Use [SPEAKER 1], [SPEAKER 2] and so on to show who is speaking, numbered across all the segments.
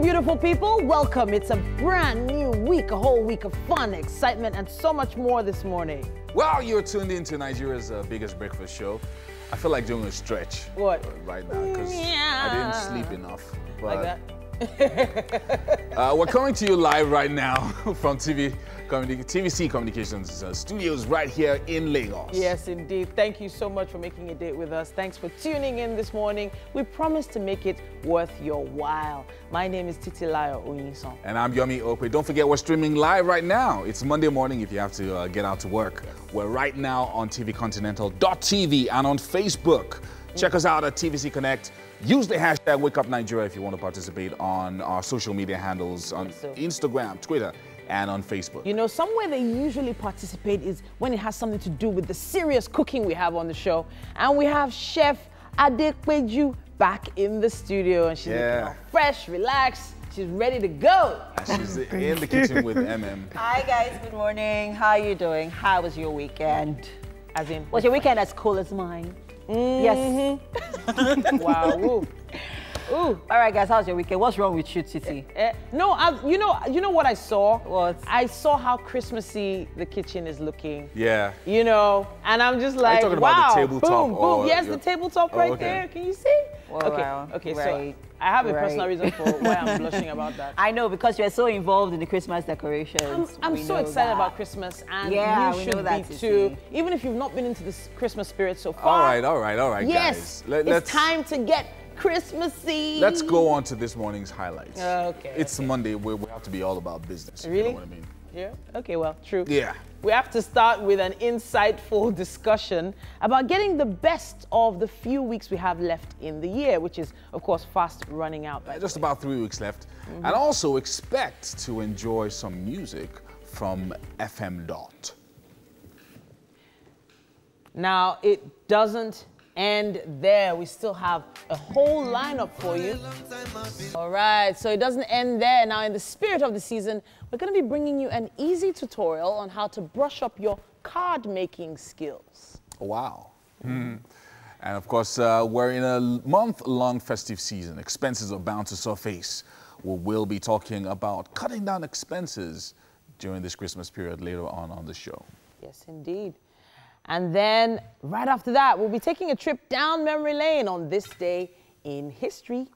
[SPEAKER 1] morning, beautiful people. Welcome. It's a brand new week, a whole week of fun, excitement, and so much more this morning.
[SPEAKER 2] Well, you're tuned in to Nigeria's biggest breakfast show. I feel like doing a stretch.
[SPEAKER 1] What?
[SPEAKER 2] Right now, because I didn't sleep enough. But,
[SPEAKER 1] like that?
[SPEAKER 2] We're coming to you live right now from TVC Communications studios right here in Lagos.
[SPEAKER 1] Yes, indeed. Thank you so much for making a date with us. Thanks for tuning in this morning. We promise to make it worth your while. My name is Titilayo Oyinson.
[SPEAKER 2] And I'm Yomi Okwe. Don't forget, we're streaming live right now. It's Monday morning if you have to get out to work. We're right now on tvcontinental.tv and on Facebook. Check us out at TVC Connect. Use the hashtag WakeUpNigeria if you want to participate on our social media handles on Instagram, Twitter, and on Facebook.
[SPEAKER 1] You know, somewhere they usually participate is when it has something to do with the serious cooking we have on the show. And we have Chef Addict Bijou back in the studio, and she's looking all fresh, relaxed. She's ready to go.
[SPEAKER 2] And she's in the kitchen with MM.
[SPEAKER 3] Hi guys, good morning. How are you doing? How was your weekend?
[SPEAKER 1] As in,
[SPEAKER 3] was your weekend as cool as mine? Yes.
[SPEAKER 1] Wow. Ooh. Ooh.
[SPEAKER 3] All right, guys. How's your weekend? What's wrong with you, Titi?
[SPEAKER 1] No, you know what I saw?
[SPEAKER 3] What?
[SPEAKER 1] I saw how Christmassy the kitchen is looking.
[SPEAKER 2] Yeah.
[SPEAKER 1] You know, and I'm just like,
[SPEAKER 2] Are you talking
[SPEAKER 1] wow.
[SPEAKER 2] about the tabletop?
[SPEAKER 1] Boom, boom. Yes, the tabletop right there. Can you see?
[SPEAKER 3] Well,
[SPEAKER 1] okay.
[SPEAKER 3] wow.
[SPEAKER 1] Okay.
[SPEAKER 3] Right.
[SPEAKER 1] So I have a personal reason for why I'm blushing about that.
[SPEAKER 3] I know, because you're so involved in the Christmas decorations.
[SPEAKER 1] I'm so excited about Christmas, and you should be too. Even if you've not been into this Christmas spirit so far.
[SPEAKER 2] All right,
[SPEAKER 1] yes,
[SPEAKER 2] guys.
[SPEAKER 1] It's time to get Christmassy.
[SPEAKER 2] Let's go on to this morning's highlights.
[SPEAKER 1] Okay.
[SPEAKER 2] It's Monday where we have to be all about business.
[SPEAKER 1] Really?
[SPEAKER 2] You know what I mean?
[SPEAKER 1] Yeah. Okay, well, true.
[SPEAKER 2] Yeah.
[SPEAKER 1] We have to start with an insightful discussion about getting the best of the few weeks we have left in the year, which is, of course, fast running out.
[SPEAKER 2] Just about 3 weeks left. And also expect to enjoy some music from FMDot. Now,
[SPEAKER 1] it doesn't end there. We still have a whole lineup for you. All right, so it doesn't end there. Now, in the spirit of the season, we're going to be bringing you an easy tutorial on how to brush up your card making skills.
[SPEAKER 2] Wow. And of course, we're in a month-long festive season. Expenses are bound to surface. We will be talking about cutting down expenses during this Christmas period later on the show.
[SPEAKER 1] Yes, indeed. And then, right after that, we'll be taking a trip down memory lane on this day in history.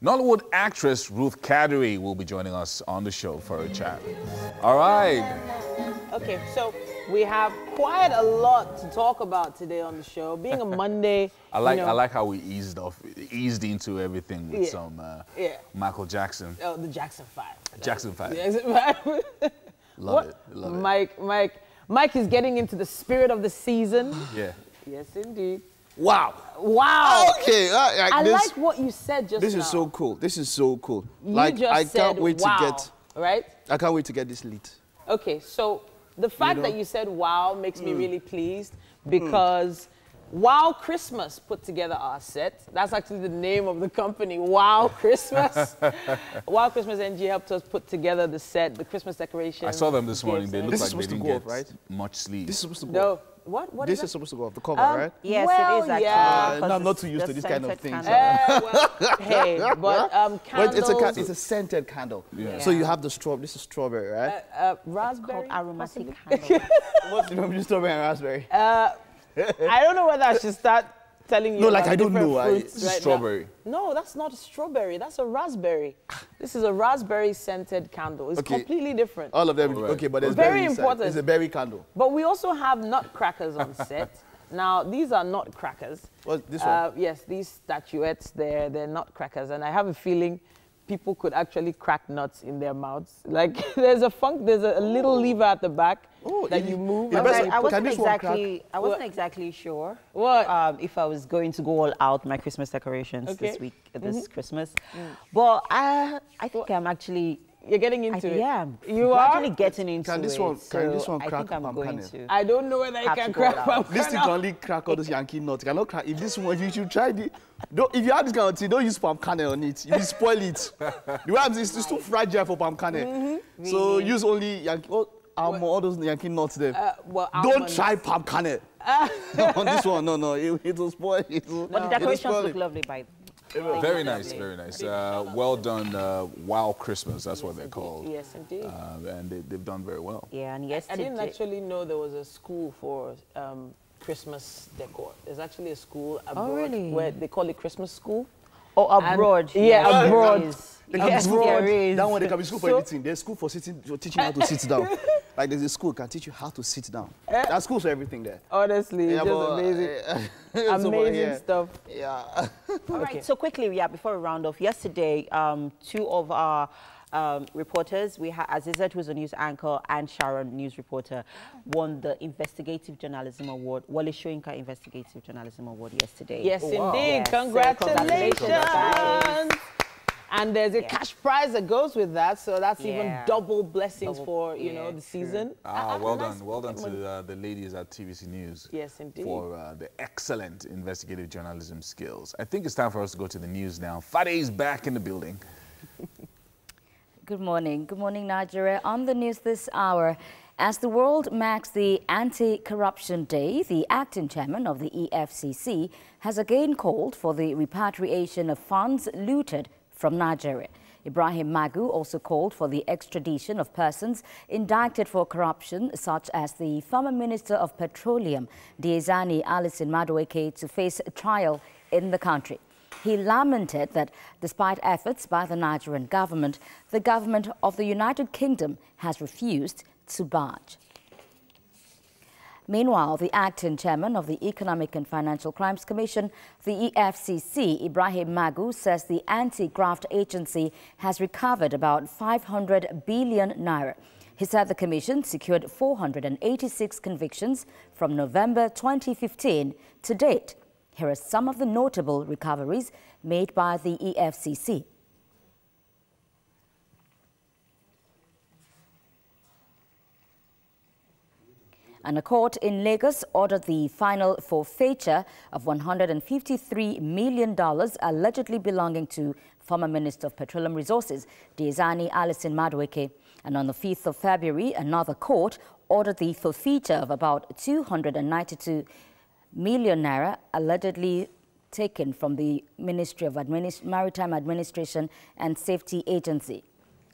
[SPEAKER 2] Nollywood actress Ruth Kadiri will be joining us on the show for a chat. All right.
[SPEAKER 1] Okay, so we have quite a lot to talk about today on the show. Being a Monday,
[SPEAKER 2] I like how we eased into everything with some Michael Jackson.
[SPEAKER 1] Oh, the Jackson 5.
[SPEAKER 2] Jackson 5.
[SPEAKER 1] Jackson 5.
[SPEAKER 2] Love it.
[SPEAKER 1] Mike is getting into the spirit of the season.
[SPEAKER 2] Yeah.
[SPEAKER 1] Yes, indeed.
[SPEAKER 4] Wow.
[SPEAKER 1] Wow.
[SPEAKER 4] Okay.
[SPEAKER 1] I like what you said just now.
[SPEAKER 4] This is so cool. This is so cool.
[SPEAKER 1] I can't
[SPEAKER 4] wait to get.
[SPEAKER 1] Right?
[SPEAKER 4] I can't wait to get this lit.
[SPEAKER 1] Okay, so the fact that you said wow makes me really pleased, because Wow Christmas put together our set. That's actually the name of the company, Wow Christmas. Wow Christmas NG helped us put together the set, the Christmas decorations.
[SPEAKER 2] I saw them this morning. They look like they didn't get
[SPEAKER 4] right?
[SPEAKER 2] much sleep.
[SPEAKER 4] This is supposed to go.
[SPEAKER 1] No. What
[SPEAKER 4] This is supposed to go off the cover, right?
[SPEAKER 3] Yes,
[SPEAKER 1] well,
[SPEAKER 3] it is actually.
[SPEAKER 1] Yeah.
[SPEAKER 4] I'm not too used to this kind of thing.
[SPEAKER 1] Hey, but candles.
[SPEAKER 4] It's a scented candle.
[SPEAKER 2] Yeah.
[SPEAKER 4] So you have the straw. This is strawberry, right?
[SPEAKER 1] Raspberry.
[SPEAKER 3] Called aromatic candle.
[SPEAKER 4] What's the difference between strawberry and raspberry?
[SPEAKER 1] I don't know whether I should start telling you.
[SPEAKER 4] No, like
[SPEAKER 1] about
[SPEAKER 4] I don't
[SPEAKER 1] different
[SPEAKER 4] know.
[SPEAKER 1] fruits
[SPEAKER 2] This is
[SPEAKER 1] right
[SPEAKER 2] strawberry.
[SPEAKER 1] now. No, that's not a strawberry. That's a raspberry. This is a raspberry scented candle. It's completely different.
[SPEAKER 4] All of them.
[SPEAKER 2] Right.
[SPEAKER 4] Okay, but there's
[SPEAKER 1] Very
[SPEAKER 4] berry inside.
[SPEAKER 1] important.
[SPEAKER 4] It's a berry candle.
[SPEAKER 1] But we also have nutcrackers on set. Now, these are nutcrackers.
[SPEAKER 4] What, this one?
[SPEAKER 1] Yes, these statuettes, they're nutcrackers. And I have a feeling people could actually crack nuts in their mouths. Like, there's a little lever at the back that you move.
[SPEAKER 3] I wasn't exactly sure if I was going to go all out my Christmas decorations this Christmas. But I think I'm actually...
[SPEAKER 1] You're getting into it.
[SPEAKER 3] Yeah,
[SPEAKER 1] you are
[SPEAKER 3] actually getting into
[SPEAKER 4] Can this
[SPEAKER 3] it.
[SPEAKER 4] one
[SPEAKER 3] I
[SPEAKER 4] crack
[SPEAKER 3] think I'm
[SPEAKER 4] palm
[SPEAKER 3] going
[SPEAKER 4] kernel?
[SPEAKER 3] to.
[SPEAKER 1] I don't know whether you can crack palm
[SPEAKER 4] This thing can only crack all those Yankee nuts. Cannot crack. If this one, you should try the. If you have this kind of thing, don't use palm kernel on it. You will spoil it. The way I'm saying, it's too fragile for palm kernel. So use only Yankee. All those Yankee nuts there. Don't try palm kernel on this one. No, it will spoil it.
[SPEAKER 3] But the decorations look lovely by
[SPEAKER 2] Very nice, very nice. Well done, Wow Christmas, that's what they're called.
[SPEAKER 1] Yes, indeed.
[SPEAKER 2] And they've done very well.
[SPEAKER 3] Yeah, and
[SPEAKER 1] I didn't actually know there was a school for Christmas decor. There's actually a school abroad where they call it Christmas school.
[SPEAKER 3] Oh, abroad.
[SPEAKER 1] And, yeah, abroad.
[SPEAKER 4] Yes, that one, they can be school for anything. There's school for teaching how to sit down. Like there's a school can teach you how to sit down. There's schools for everything there.
[SPEAKER 1] Honestly, yeah, just amazing. Amazing stuff.
[SPEAKER 4] Yeah.
[SPEAKER 3] All right, so quickly, before we round off, yesterday, two of our reporters, we had Azizat, who's a news anchor, and Sharon, news reporter, won the Investigative Journalism Award, Wale Soyinka Investigative Journalism Award yesterday.
[SPEAKER 1] Yes, indeed.
[SPEAKER 3] Yes.
[SPEAKER 1] Congratulations. And there's a cash prize that goes with that, so that's even double blessings for, you know, the season.
[SPEAKER 2] Well done to the ladies at TVC News.
[SPEAKER 1] Yes, indeed.
[SPEAKER 2] For the excellent investigative journalism skills. I think it's time for us to go to the news now. Fade is back in the building.
[SPEAKER 5] Good morning, Nigeria. On the news this hour, as the world marks the Anti-Corruption Day, the acting chairman of the EFCC has again called for the repatriation of funds looted from Nigeria. Ibrahim Magu also called for the extradition of persons indicted for corruption, such as the former Minister of Petroleum, Diezani Alison Madueke, to face trial in the country. He lamented that despite efforts by the Nigerian government, the government of the United Kingdom has refused to budge. Meanwhile, the acting chairman of the Economic and Financial Crimes Commission, the EFCC, Ibrahim Magu, says the anti-graft agency has recovered about 500 billion naira. He said the commission secured 486 convictions from November 2015 to date. Here are some of the notable recoveries made by the EFCC. And a court in Lagos ordered the final forfeiture of $153 million allegedly belonging to former Minister of Petroleum Resources, Diezani Alison Madueke. And on the 5th of February, another court ordered the forfeiture of about 292 million naira allegedly taken from the Ministry of Maritime Administration and Safety Agency.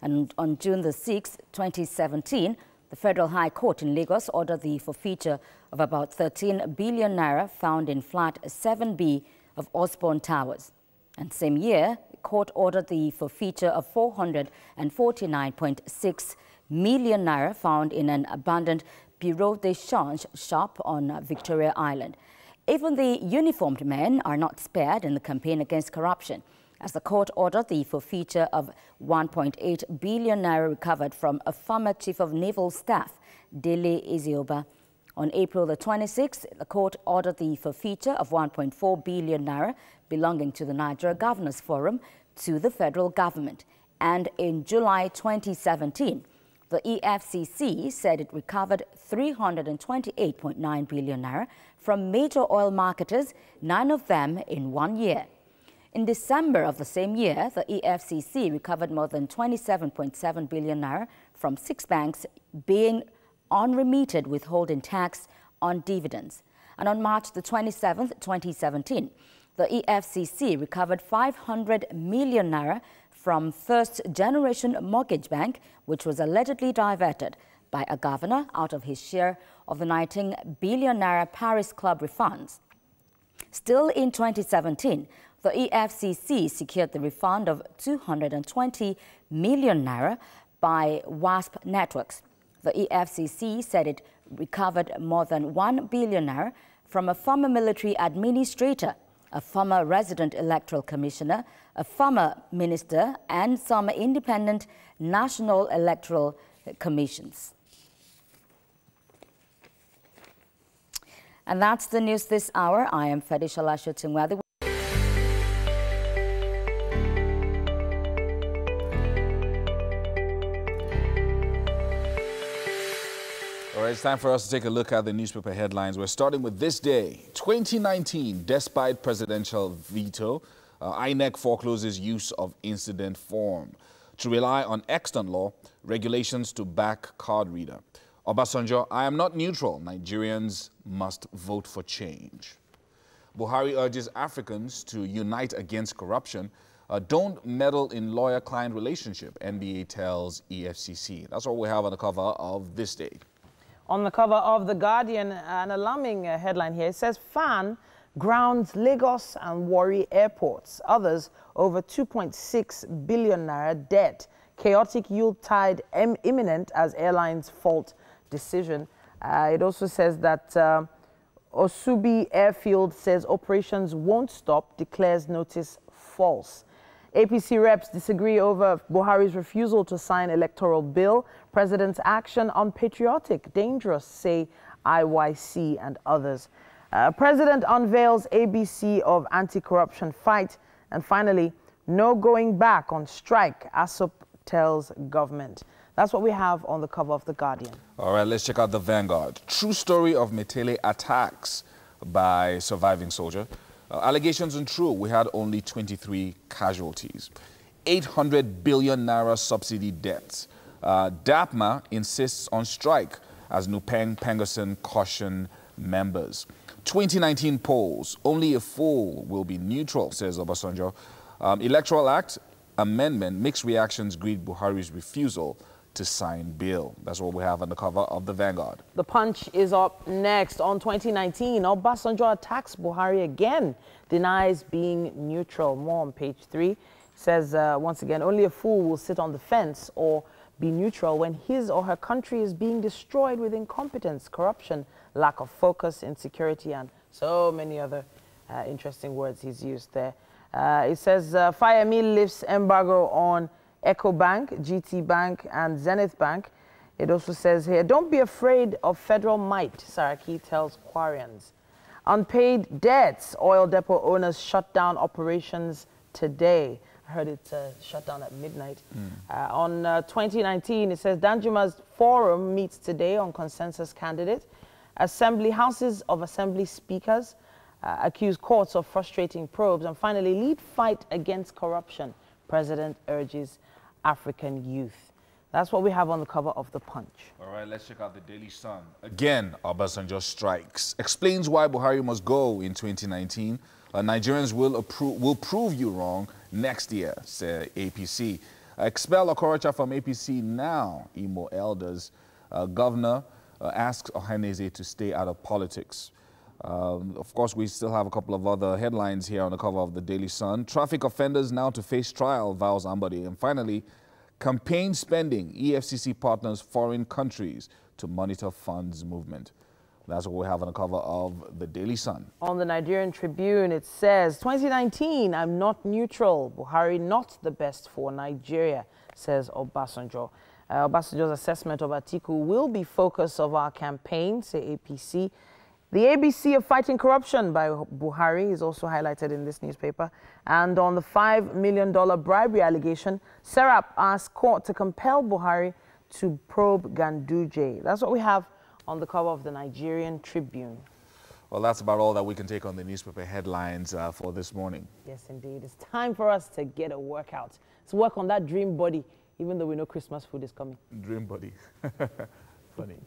[SPEAKER 5] And on June the 6th, 2017, the Federal High Court in Lagos ordered the forfeiture of about 13 billion naira found in flat 7B of Osborne Towers. And same year, the court ordered the forfeiture of 449.6 million naira found in an abandoned Bureau de Change shop on Victoria Island. Even the uniformed men are not spared in the campaign against corruption, as the court ordered the forfeiture of 1.8 billion naira recovered from a former Chief of Naval Staff, Dele Ezioba. On April the 26th, the court ordered the forfeiture of 1.4 billion naira belonging to the Nigeria Governors Forum to the federal government. And in July 2017, the EFCC said it recovered 328.9 billion naira from major oil marketers, 9 of them in 1 year. In December of the same year, the EFCC recovered more than 27.7 billion naira from 6 banks being unremitted withholding tax on dividends. And on March the 27th, 2017, the EFCC recovered 500 million naira from First Generation Mortgage Bank, which was allegedly diverted by a governor out of his share of the 19 billion naira Paris Club refunds. Still in 2017, the EFCC secured the refund of 220 million naira by WASP Networks. The EFCC said it recovered more than 1 billion naira from a former military administrator, a former resident electoral commissioner, a former minister, and some independent national electoral commissions. And that's the news this hour. I am Fedisha Lashotimwadi.
[SPEAKER 2] All right, it's time for us to take a look at the newspaper headlines. We're starting with this day, 2019. Despite presidential veto, INEC forecloses use of incident form to rely on extant law regulations to back card reader. Obasanjo, I am not neutral. Nigerians must vote for change. Buhari urges Africans to unite against corruption. Don't meddle in lawyer-client relationship, NBA tells EFCC. That's what we have on the cover of this day.
[SPEAKER 1] On the cover of The Guardian, an alarming headline here. It says, FAN grounds Lagos and Warri airports. Others over 2.6 billion naira debt. Chaotic Yuletide imminent as airlines fault decision. It also says that Osubi Airfield says operations won't stop, declares notice false. APC reps disagree over Buhari's refusal to sign electoral bill. President's action unpatriotic, dangerous, say IYC and others. President unveils ABC of anti-corruption fight. And finally, no going back on strike, ASUP tells government. That's what we have on the cover of The Guardian.
[SPEAKER 2] All right, let's check out the Vanguard. True story of Metele attacks by surviving soldier. Allegations untrue. We had only 23 casualties. 800 billion naira subsidy debts. DAPMA insists on strike as Nupeng Pengerson caution members. 2019 polls. Only a fool will be neutral, says Obasanjo. Electoral Act amendment. Mixed reactions greet Buhari's refusal to sign bill. That's what we have on the cover of the Vanguard.
[SPEAKER 1] The Punch is up next. On 2019, Obasanjo attacks Buhari again, denies being neutral. More on page 3. Says, once again, only a fool will sit on the fence or be neutral when his or her country is being destroyed with incompetence, corruption, lack of focus, insecurity, and so many other interesting words he's used there. It says, Fayemi lifts embargo on EcoBank, GT Bank, and Zenith Bank. It also says here, don't be afraid of federal might, Saraki tells Quarians. Unpaid debts, oil depot owners shut down operations today. I heard it shut down at midnight. On 2019, it says Danjuma's forum meets today on consensus candidate. Houses of assembly speakers accuse courts of frustrating probes. And finally, lead fight against corruption. President urges African youth. That's what we have on the cover of The Punch.
[SPEAKER 2] All right, let's check out the Daily Sun. Again, Obasanjo strikes. Explains why Buhari must go in 2019. Nigerians will prove you wrong next year, say APC. Expel Okorocha from APC now, Imo elders. Governor asks Ohaneze to stay out of politics. Of course, we still have a couple of other headlines here on the cover of the Daily Sun. Traffic offenders now to face trial, vows Ambody. And finally, campaign spending, EFCC partners foreign countries to monitor funds movement. That's what we have on the cover of the Daily Sun. On
[SPEAKER 1] the Nigerian Tribune, it says, 2019, I'm not neutral. Buhari not the best for Nigeria, says Obasanjo. Obasanjo's assessment of Atiku will be focus of our campaign, say APC. The ABC of fighting corruption by Buhari is also highlighted in this newspaper. And on the $5 million bribery allegation, Serap asked court to compel Buhari to probe Ganduje. That's what we have on the cover of the Nigerian Tribune.
[SPEAKER 2] Well, that's about all that we can take on the newspaper headlines for this morning.
[SPEAKER 1] Yes, indeed. It's time for us to get a workout. Let's work on that dream body, even though we know Christmas food is coming.
[SPEAKER 2] Dream body. Funny.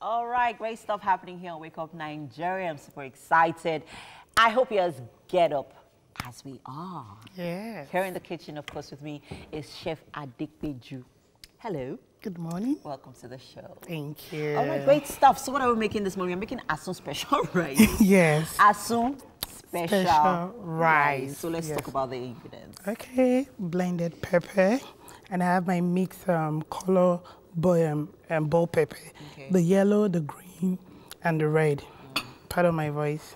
[SPEAKER 3] All right, great stuff happening here on Wake Up Nigeria. I'm super excited. I hope you guys get up as we are.
[SPEAKER 6] Yes.
[SPEAKER 3] Here in the kitchen, of course, with me is Chef Addict Bijou. Hello.
[SPEAKER 6] Good morning.
[SPEAKER 3] Welcome to the show.
[SPEAKER 6] Thank you.
[SPEAKER 3] All right, great stuff. So what are we making this morning? We're making Asun special rice.
[SPEAKER 6] Yes.
[SPEAKER 3] Asun special
[SPEAKER 6] rice.
[SPEAKER 3] So let's
[SPEAKER 6] Yes.
[SPEAKER 3] talk about the ingredients.
[SPEAKER 6] Okay. Blended pepper. And I have my mixed color bell pepper.
[SPEAKER 3] Okay.
[SPEAKER 6] The yellow, the green, and the red. Part of my voice.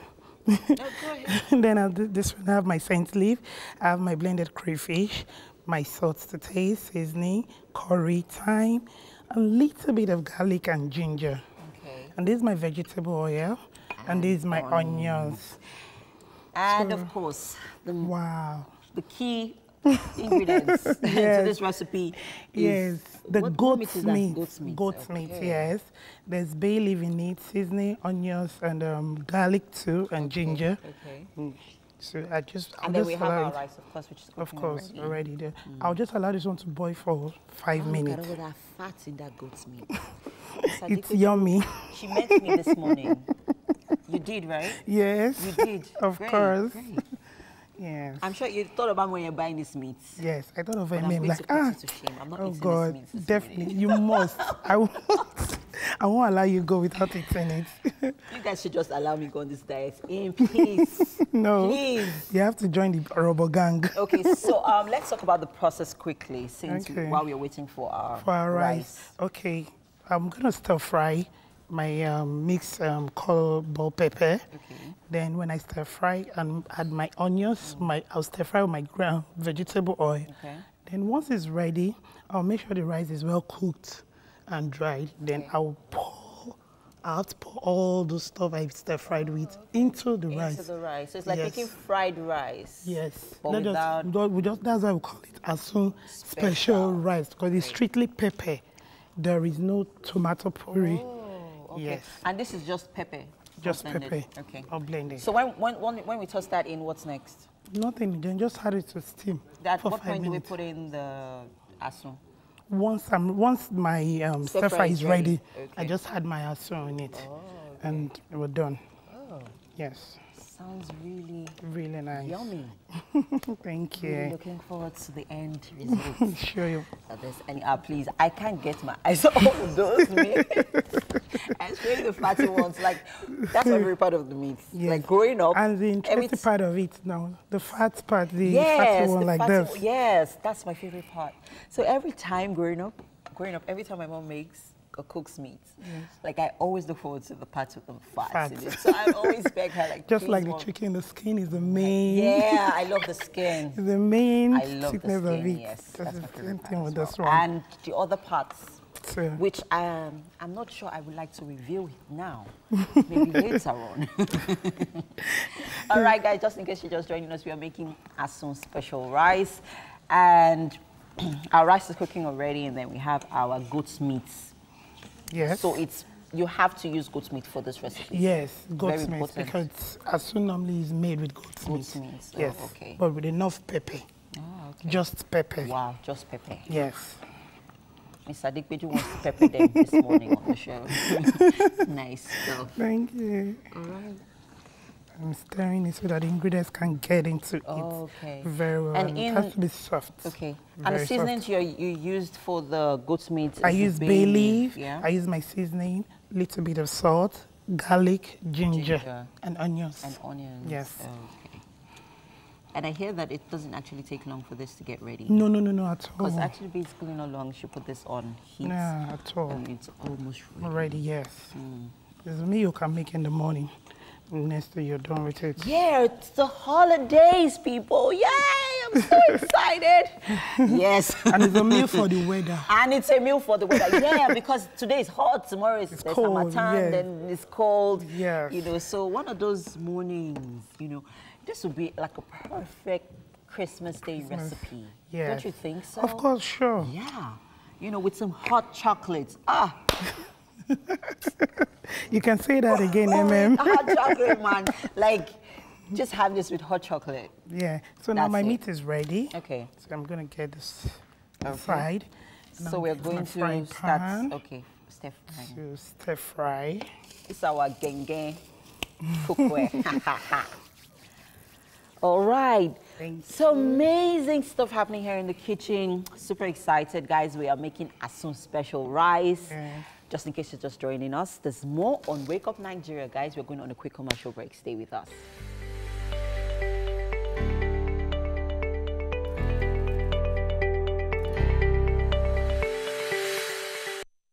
[SPEAKER 3] Oh, go ahead.
[SPEAKER 6] And then this one I have my scent leaf. I have my blended crayfish, my salt to taste, seasoning, curry, thyme, a little bit of garlic and ginger.
[SPEAKER 3] Okay.
[SPEAKER 6] And this is my vegetable oil. And this is my onions.
[SPEAKER 3] And of course,
[SPEAKER 6] Wow.
[SPEAKER 3] the key ingredients to this recipe is
[SPEAKER 6] the
[SPEAKER 3] what
[SPEAKER 6] goat's
[SPEAKER 3] meat is that?
[SPEAKER 6] meat.
[SPEAKER 3] Goat's meat.
[SPEAKER 6] Goat's meat,
[SPEAKER 3] Okay.
[SPEAKER 6] yes. There's bay leaf in it, seasoning, onions, and garlic too, and ginger.
[SPEAKER 3] Okay.
[SPEAKER 6] So I'll just
[SPEAKER 3] And then we have
[SPEAKER 6] allow
[SPEAKER 3] our
[SPEAKER 6] it.
[SPEAKER 3] rice, of course, which is
[SPEAKER 6] Of
[SPEAKER 3] cooking
[SPEAKER 6] course,
[SPEAKER 3] already.
[SPEAKER 6] already there. I'll just allow this one to boil for 5
[SPEAKER 3] Look
[SPEAKER 6] minutes.
[SPEAKER 3] at all that fat in that goat's meat.
[SPEAKER 6] It's yummy.
[SPEAKER 3] She met me this morning. You did, right?
[SPEAKER 6] Yes.
[SPEAKER 3] You did.
[SPEAKER 6] Of
[SPEAKER 3] Great,
[SPEAKER 6] course.
[SPEAKER 3] great.
[SPEAKER 6] Yes.
[SPEAKER 3] I'm sure you thought about when you're buying this meat.
[SPEAKER 6] Yes, I thought of
[SPEAKER 3] But
[SPEAKER 6] a
[SPEAKER 3] I'm
[SPEAKER 6] name
[SPEAKER 3] going
[SPEAKER 6] like
[SPEAKER 3] to put you to shame. I'm not
[SPEAKER 6] oh
[SPEAKER 3] eating
[SPEAKER 6] God,
[SPEAKER 3] this meat this
[SPEAKER 6] definitely you must. I won't. I won't allow you go without eating it.
[SPEAKER 3] You guys should just allow me go on this diet in peace.
[SPEAKER 6] No,
[SPEAKER 3] Please.
[SPEAKER 6] you have to join the Robo Gang.
[SPEAKER 3] Okay, so let's talk about the process quickly, since
[SPEAKER 6] Okay.
[SPEAKER 3] while we're waiting for our
[SPEAKER 6] rice. Okay, I'm gonna stir fry my mixed color bell pepper.
[SPEAKER 3] Okay.
[SPEAKER 6] Then when I stir fry and add my onions, I'll stir fry with my ground vegetable oil.
[SPEAKER 3] Okay.
[SPEAKER 6] Then once it's ready, I'll make sure the rice is well cooked and dried. Then I'll have to pour all the stuff I stir fried with into the rice.
[SPEAKER 3] Into the rice. So it's like
[SPEAKER 6] Yes.
[SPEAKER 3] making fried rice.
[SPEAKER 6] Yes.
[SPEAKER 3] But
[SPEAKER 6] Not
[SPEAKER 3] without
[SPEAKER 6] that's why we call it Asun special rice, because it's strictly pepper. There is no tomato puree.
[SPEAKER 3] Oh, okay.
[SPEAKER 6] Yes.
[SPEAKER 3] And this is just pepper.
[SPEAKER 6] Just
[SPEAKER 3] blended.
[SPEAKER 6] pepper.
[SPEAKER 3] Okay.
[SPEAKER 6] Or blended.
[SPEAKER 3] So when we toss that in, what's next?
[SPEAKER 6] Nothing, then just add it to steam
[SPEAKER 3] At
[SPEAKER 6] for
[SPEAKER 3] what
[SPEAKER 6] 5
[SPEAKER 3] point do we
[SPEAKER 6] minutes.
[SPEAKER 3] put in the asun?
[SPEAKER 6] Once my stir fry is ready, I just add my asun on it, and we're done.
[SPEAKER 3] Oh,
[SPEAKER 6] Yes,
[SPEAKER 3] sounds really
[SPEAKER 6] really nice.
[SPEAKER 3] yummy.
[SPEAKER 6] Thank
[SPEAKER 3] Really
[SPEAKER 6] you.
[SPEAKER 3] looking forward to the end result.
[SPEAKER 6] Sure you.
[SPEAKER 3] If there's any, please, I can't get my eyes on those meat. Especially the fatty ones. Like, that's my favorite part of the meat.
[SPEAKER 6] Yes.
[SPEAKER 3] Like, growing up.
[SPEAKER 6] And the interesting
[SPEAKER 3] every-
[SPEAKER 6] part of it now, the fat part, the
[SPEAKER 3] yes,
[SPEAKER 6] fatty one
[SPEAKER 3] the
[SPEAKER 6] like
[SPEAKER 3] fatty
[SPEAKER 6] this.
[SPEAKER 3] one- Yes, that's my favorite part. So every time growing up, every time my mom makes or cooks meat, like I always look forward to the part with the fat in it. So I always beg her, like,
[SPEAKER 6] Just
[SPEAKER 3] please,
[SPEAKER 6] like the
[SPEAKER 3] Mom.
[SPEAKER 6] chicken, the skin is the main.
[SPEAKER 3] Yeah, I love the skin.
[SPEAKER 6] The main
[SPEAKER 3] I love the
[SPEAKER 6] thickness
[SPEAKER 3] skin,
[SPEAKER 6] of it.
[SPEAKER 3] yes.
[SPEAKER 6] That's
[SPEAKER 3] That's
[SPEAKER 6] the
[SPEAKER 3] my
[SPEAKER 6] same
[SPEAKER 3] favorite
[SPEAKER 6] thing
[SPEAKER 3] part
[SPEAKER 6] with
[SPEAKER 3] as
[SPEAKER 6] this
[SPEAKER 3] well.
[SPEAKER 6] one.
[SPEAKER 3] And the other parts,
[SPEAKER 6] So,
[SPEAKER 3] which I'm not sure I would like to reveal it now. Maybe later on. All right, guys, just in case you're just joining us, we are making Asun special rice. And our rice is cooking already, and then we have our goat's meat.
[SPEAKER 6] yes.
[SPEAKER 3] So you have to use goat's meat for this recipe.
[SPEAKER 6] Yes, goat's
[SPEAKER 3] Very
[SPEAKER 6] meat,
[SPEAKER 3] important.
[SPEAKER 6] because asun normally is made with goat's
[SPEAKER 3] Goat's
[SPEAKER 6] meat.
[SPEAKER 3] meat, oh,
[SPEAKER 6] Yes,
[SPEAKER 3] okay.
[SPEAKER 6] but with enough pepper.
[SPEAKER 3] Oh, okay.
[SPEAKER 6] Just pepper.
[SPEAKER 3] Wow, just pepper.
[SPEAKER 6] Yes.
[SPEAKER 3] Mr. Addict Bijou wants to pepper them this morning on the show. Nice stuff.
[SPEAKER 6] Thank you.
[SPEAKER 3] All right.
[SPEAKER 6] I'm stirring it so that the ingredients can get into it
[SPEAKER 3] Okay.
[SPEAKER 6] very well.
[SPEAKER 3] And
[SPEAKER 6] it has to be soft.
[SPEAKER 3] Okay. And
[SPEAKER 6] Very
[SPEAKER 3] the seasonings
[SPEAKER 6] soft.
[SPEAKER 3] you used for the goat's meat is
[SPEAKER 6] I
[SPEAKER 3] the
[SPEAKER 6] use bay leaf.
[SPEAKER 3] Yeah.
[SPEAKER 6] I use my seasoning, little bit of salt, garlic, ginger,
[SPEAKER 3] Ginger.
[SPEAKER 6] and onions.
[SPEAKER 3] And onions.
[SPEAKER 6] Yes.
[SPEAKER 3] Okay. And I hear that it doesn't actually take long for this to get ready.
[SPEAKER 6] No, at all.
[SPEAKER 3] Because actually basically not long. You put this on heat.
[SPEAKER 6] No, at all.
[SPEAKER 3] And it's almost ready.
[SPEAKER 6] Already, yes. There's me you can make in the morning. Next day you're done with it.
[SPEAKER 3] Yeah, it's the holidays, people. Yay! I'm so excited. Yes.
[SPEAKER 6] And it's a meal for the weather.
[SPEAKER 3] And it's a meal for the weather. Yeah, because today is hot, tomorrow is there's
[SPEAKER 6] cold,
[SPEAKER 3] summertime,
[SPEAKER 6] yeah.
[SPEAKER 3] then it's cold.
[SPEAKER 6] Yes.
[SPEAKER 3] You know, so one of those mornings, this would be like a perfect Christmas Day recipe.
[SPEAKER 6] Yes.
[SPEAKER 3] Don't you think so?
[SPEAKER 6] Of course, sure.
[SPEAKER 3] Yeah. With some hot chocolates.
[SPEAKER 6] You can say that again, MM.
[SPEAKER 3] Hot chocolate, man. Like, just have this with hot chocolate.
[SPEAKER 6] Yeah. So now
[SPEAKER 3] That's
[SPEAKER 6] my
[SPEAKER 3] it.
[SPEAKER 6] meat is ready.
[SPEAKER 3] Okay.
[SPEAKER 6] So I'm going to get this
[SPEAKER 3] Okay.
[SPEAKER 6] fried. And
[SPEAKER 3] So
[SPEAKER 6] I'll
[SPEAKER 3] we're
[SPEAKER 6] get my
[SPEAKER 3] going
[SPEAKER 6] frying
[SPEAKER 3] to start,
[SPEAKER 6] pan.
[SPEAKER 3] okay, stir fry.
[SPEAKER 6] To stir fry.
[SPEAKER 3] It's our genge cookware. All right. So amazing stuff happening here in the kitchen. Super excited, guys. We are making Asun special rice. Just in case you're just joining us, there's more on Wake Up Nigeria, guys. We're going on a quick commercial break. Stay with us.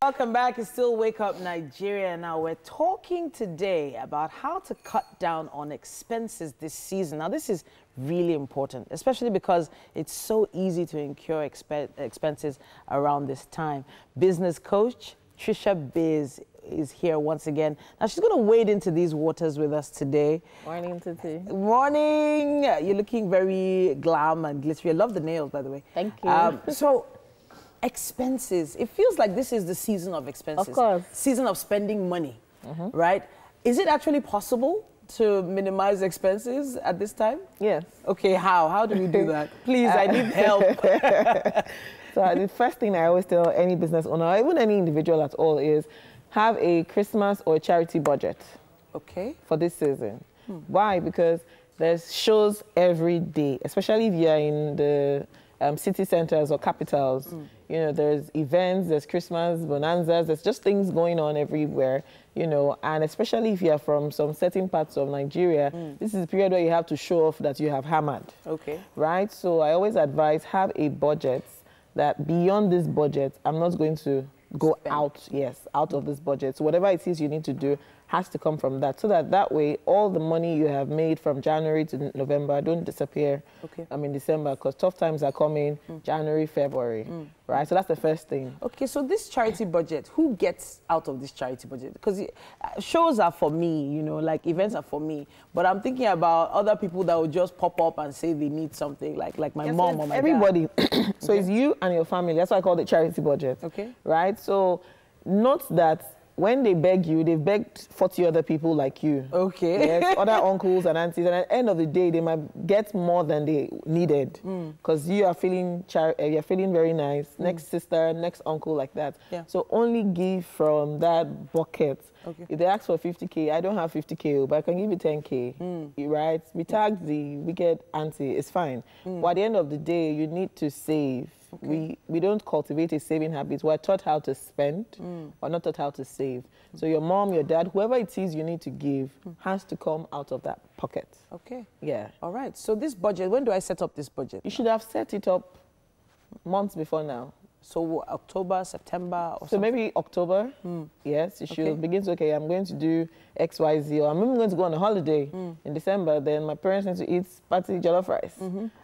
[SPEAKER 1] Welcome back. It's still Wake Up Nigeria. Now we're talking today about how to cut down on expenses this season. Now this is really important, especially because it's so easy to incur expenses around this time. Business coach Trisha Biz is here once again. Now she's going to wade into these waters with us today.
[SPEAKER 7] Morning, Titi.
[SPEAKER 1] Morning. You're looking very glam and glittery. I love the nails, by the way.
[SPEAKER 7] Thank you.
[SPEAKER 1] So expenses. It feels like this is the season of expenses.
[SPEAKER 7] Of course.
[SPEAKER 1] Season of spending money, right? Is it actually possible to minimize expenses at this time?
[SPEAKER 7] Yes.
[SPEAKER 1] Okay, how? How do we do that? Please, I need help.
[SPEAKER 7] So the first thing I always tell any business owner, or even any individual at all, is have a Christmas or charity budget.
[SPEAKER 1] Okay.
[SPEAKER 7] For this season. Why? Because there's shows every day, especially if you're in the city centers or capitals. You know, there's events, there's Christmas, bonanzas, there's just things going on everywhere, you know, and especially if you're from some certain parts of Nigeria, this is the period where you have to show off that you have hammered.
[SPEAKER 1] Okay.
[SPEAKER 7] Right? So I always advise have a budget that beyond this budget, I'm not going to go out of this budget. So whatever it is you need to do has to come from that, so that way all the money you have made from January to November don't disappear.
[SPEAKER 1] Okay.
[SPEAKER 7] I mean December, because tough times are coming January, February, right? So that's the first thing.
[SPEAKER 1] Okay, so this charity budget, who gets out of this charity budget? Because shows are for me, you know, like events are for me. But I'm thinking about other people that will just pop up and say they need something, like my mom or my
[SPEAKER 7] everybody.
[SPEAKER 1] dad.
[SPEAKER 7] So it's you and your family. That's why I call it charity budget.
[SPEAKER 1] Okay.
[SPEAKER 7] Right? So note that when they beg you, they've begged 40 other people like you.
[SPEAKER 1] Okay.
[SPEAKER 7] Yes, other uncles and aunties. And at the end of the day, they might get more than they needed. Because you are feeling you're feeling very nice. Next sister, next uncle, like that.
[SPEAKER 1] Yeah.
[SPEAKER 7] So only give from that bucket.
[SPEAKER 1] Okay.
[SPEAKER 7] If they ask for 50K, I don't have 50K, but I can give you 10K. Right? We tag the wicked auntie. It's fine. But at the end of the day, you need to save. Okay. We don't cultivate a saving habit. We're taught how to spend, or not taught how to save. So your mom, your dad, whoever it is you need to give has to come out of that pocket.
[SPEAKER 1] Okay.
[SPEAKER 7] Yeah.
[SPEAKER 1] All right. So this budget, when do I set up this budget?
[SPEAKER 7] You should have set it up months before now.
[SPEAKER 1] So October, September, or
[SPEAKER 7] so
[SPEAKER 1] something?
[SPEAKER 7] maybe October. Yes, you should begin to, okay, I'm going to do X, Y, Z, or I'm even going to go on a holiday in December. Then my parents need to eat party jollof rice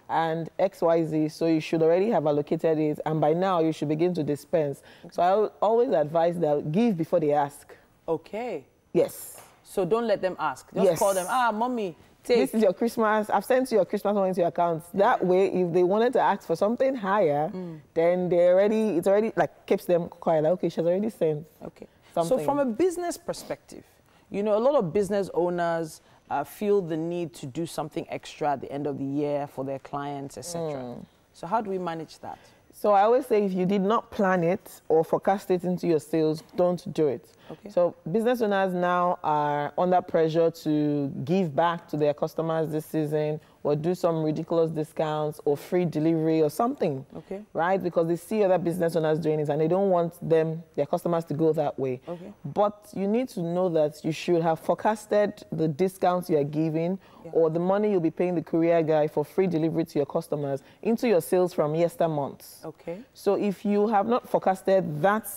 [SPEAKER 7] and X, Y, Z. So you should already have allocated it, and by now you should begin to dispense. So I always advise that give before they ask.
[SPEAKER 1] Okay.
[SPEAKER 7] Yes.
[SPEAKER 1] So don't let them ask. Just call them. Mommy, take.
[SPEAKER 7] This is your Christmas. I've sent you your Christmas money to your account. That way, if they wanted to ask for something higher, then it's already like keeps them quiet. Like, okay, she's already sent.
[SPEAKER 1] Okay.
[SPEAKER 7] Something.
[SPEAKER 1] So from a business perspective, you know, a lot of business owners feel the need to do something extra at the end of the year for their clients, etc. So how do we manage that?
[SPEAKER 7] So I always say if you did not plan it or forecast it into your sales, don't do it.
[SPEAKER 1] Okay.
[SPEAKER 7] So business owners now are under pressure to give back to their customers this season, or do some ridiculous discounts or free delivery or something.
[SPEAKER 1] Okay.
[SPEAKER 7] Right? Because they see other business owners doing it and they don't want their customers to go that way.
[SPEAKER 1] Okay.
[SPEAKER 7] But you need to know that you should have forecasted the discounts you are giving or the money you'll be paying the courier guy for free delivery to your customers into your sales from yester months.
[SPEAKER 1] Okay.
[SPEAKER 7] So if you have not forecasted that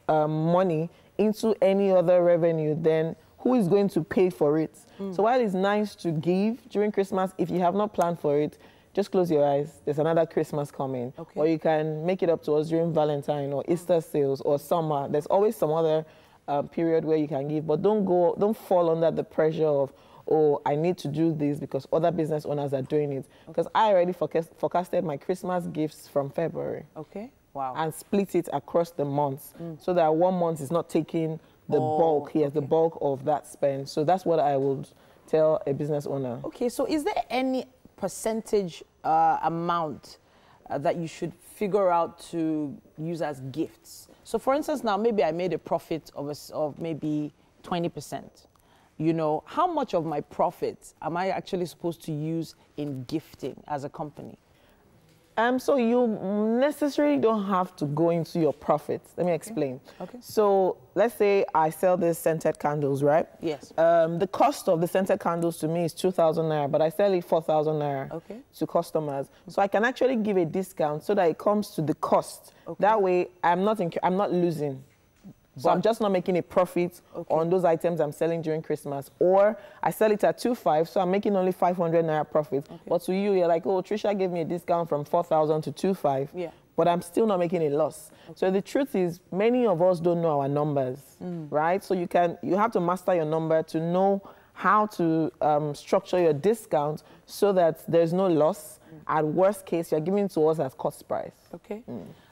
[SPEAKER 7] money into any other revenue, then who is going to pay for it? So while it's nice to give during Christmas, if you have not planned for it, just close your eyes. There's another Christmas coming.
[SPEAKER 1] Okay.
[SPEAKER 7] Or you can make it up to us during Valentine or Easter sales or summer. There's always some other period where you can give, but don't fall under the pressure of, oh, I need to do this because other business owners are doing it. Because I already forecasted my Christmas gifts from February.
[SPEAKER 1] Okay. Wow.
[SPEAKER 7] And split it across the months so that 1 month is not taking the bulk. Yes, the bulk of that spend. So that's what I would tell a business owner.
[SPEAKER 1] Okay, so is there any percentage amount that you should figure out to use as gifts. So for instance, now maybe I made a profit of maybe 20%. You know, how much of my profits am I actually supposed to use in gifting as a company?
[SPEAKER 7] So you necessarily don't have to go into your profits. Let me explain. Okay. So let's say I sell these scented candles, right?
[SPEAKER 1] Yes.
[SPEAKER 7] The cost of the scented candles to me is 2,000 naira, but I sell it 4,000 naira to customers. So I can actually give a discount so that it comes to the cost. That way, I'm not losing. So I'm just not making a profit on those items I'm selling during Christmas. Or I sell it at 2,500, so I'm making only 500 naira profit. But to you, you're like, oh, Trisha gave me a discount from 4,000 to 2,500. Yeah. But I'm still not making a loss. So the truth is, many of us don't know our numbers, right? So you have to master your number to know how to structure your discount so that there's no loss. At worst case, you're giving to us as cost price.
[SPEAKER 1] Okay.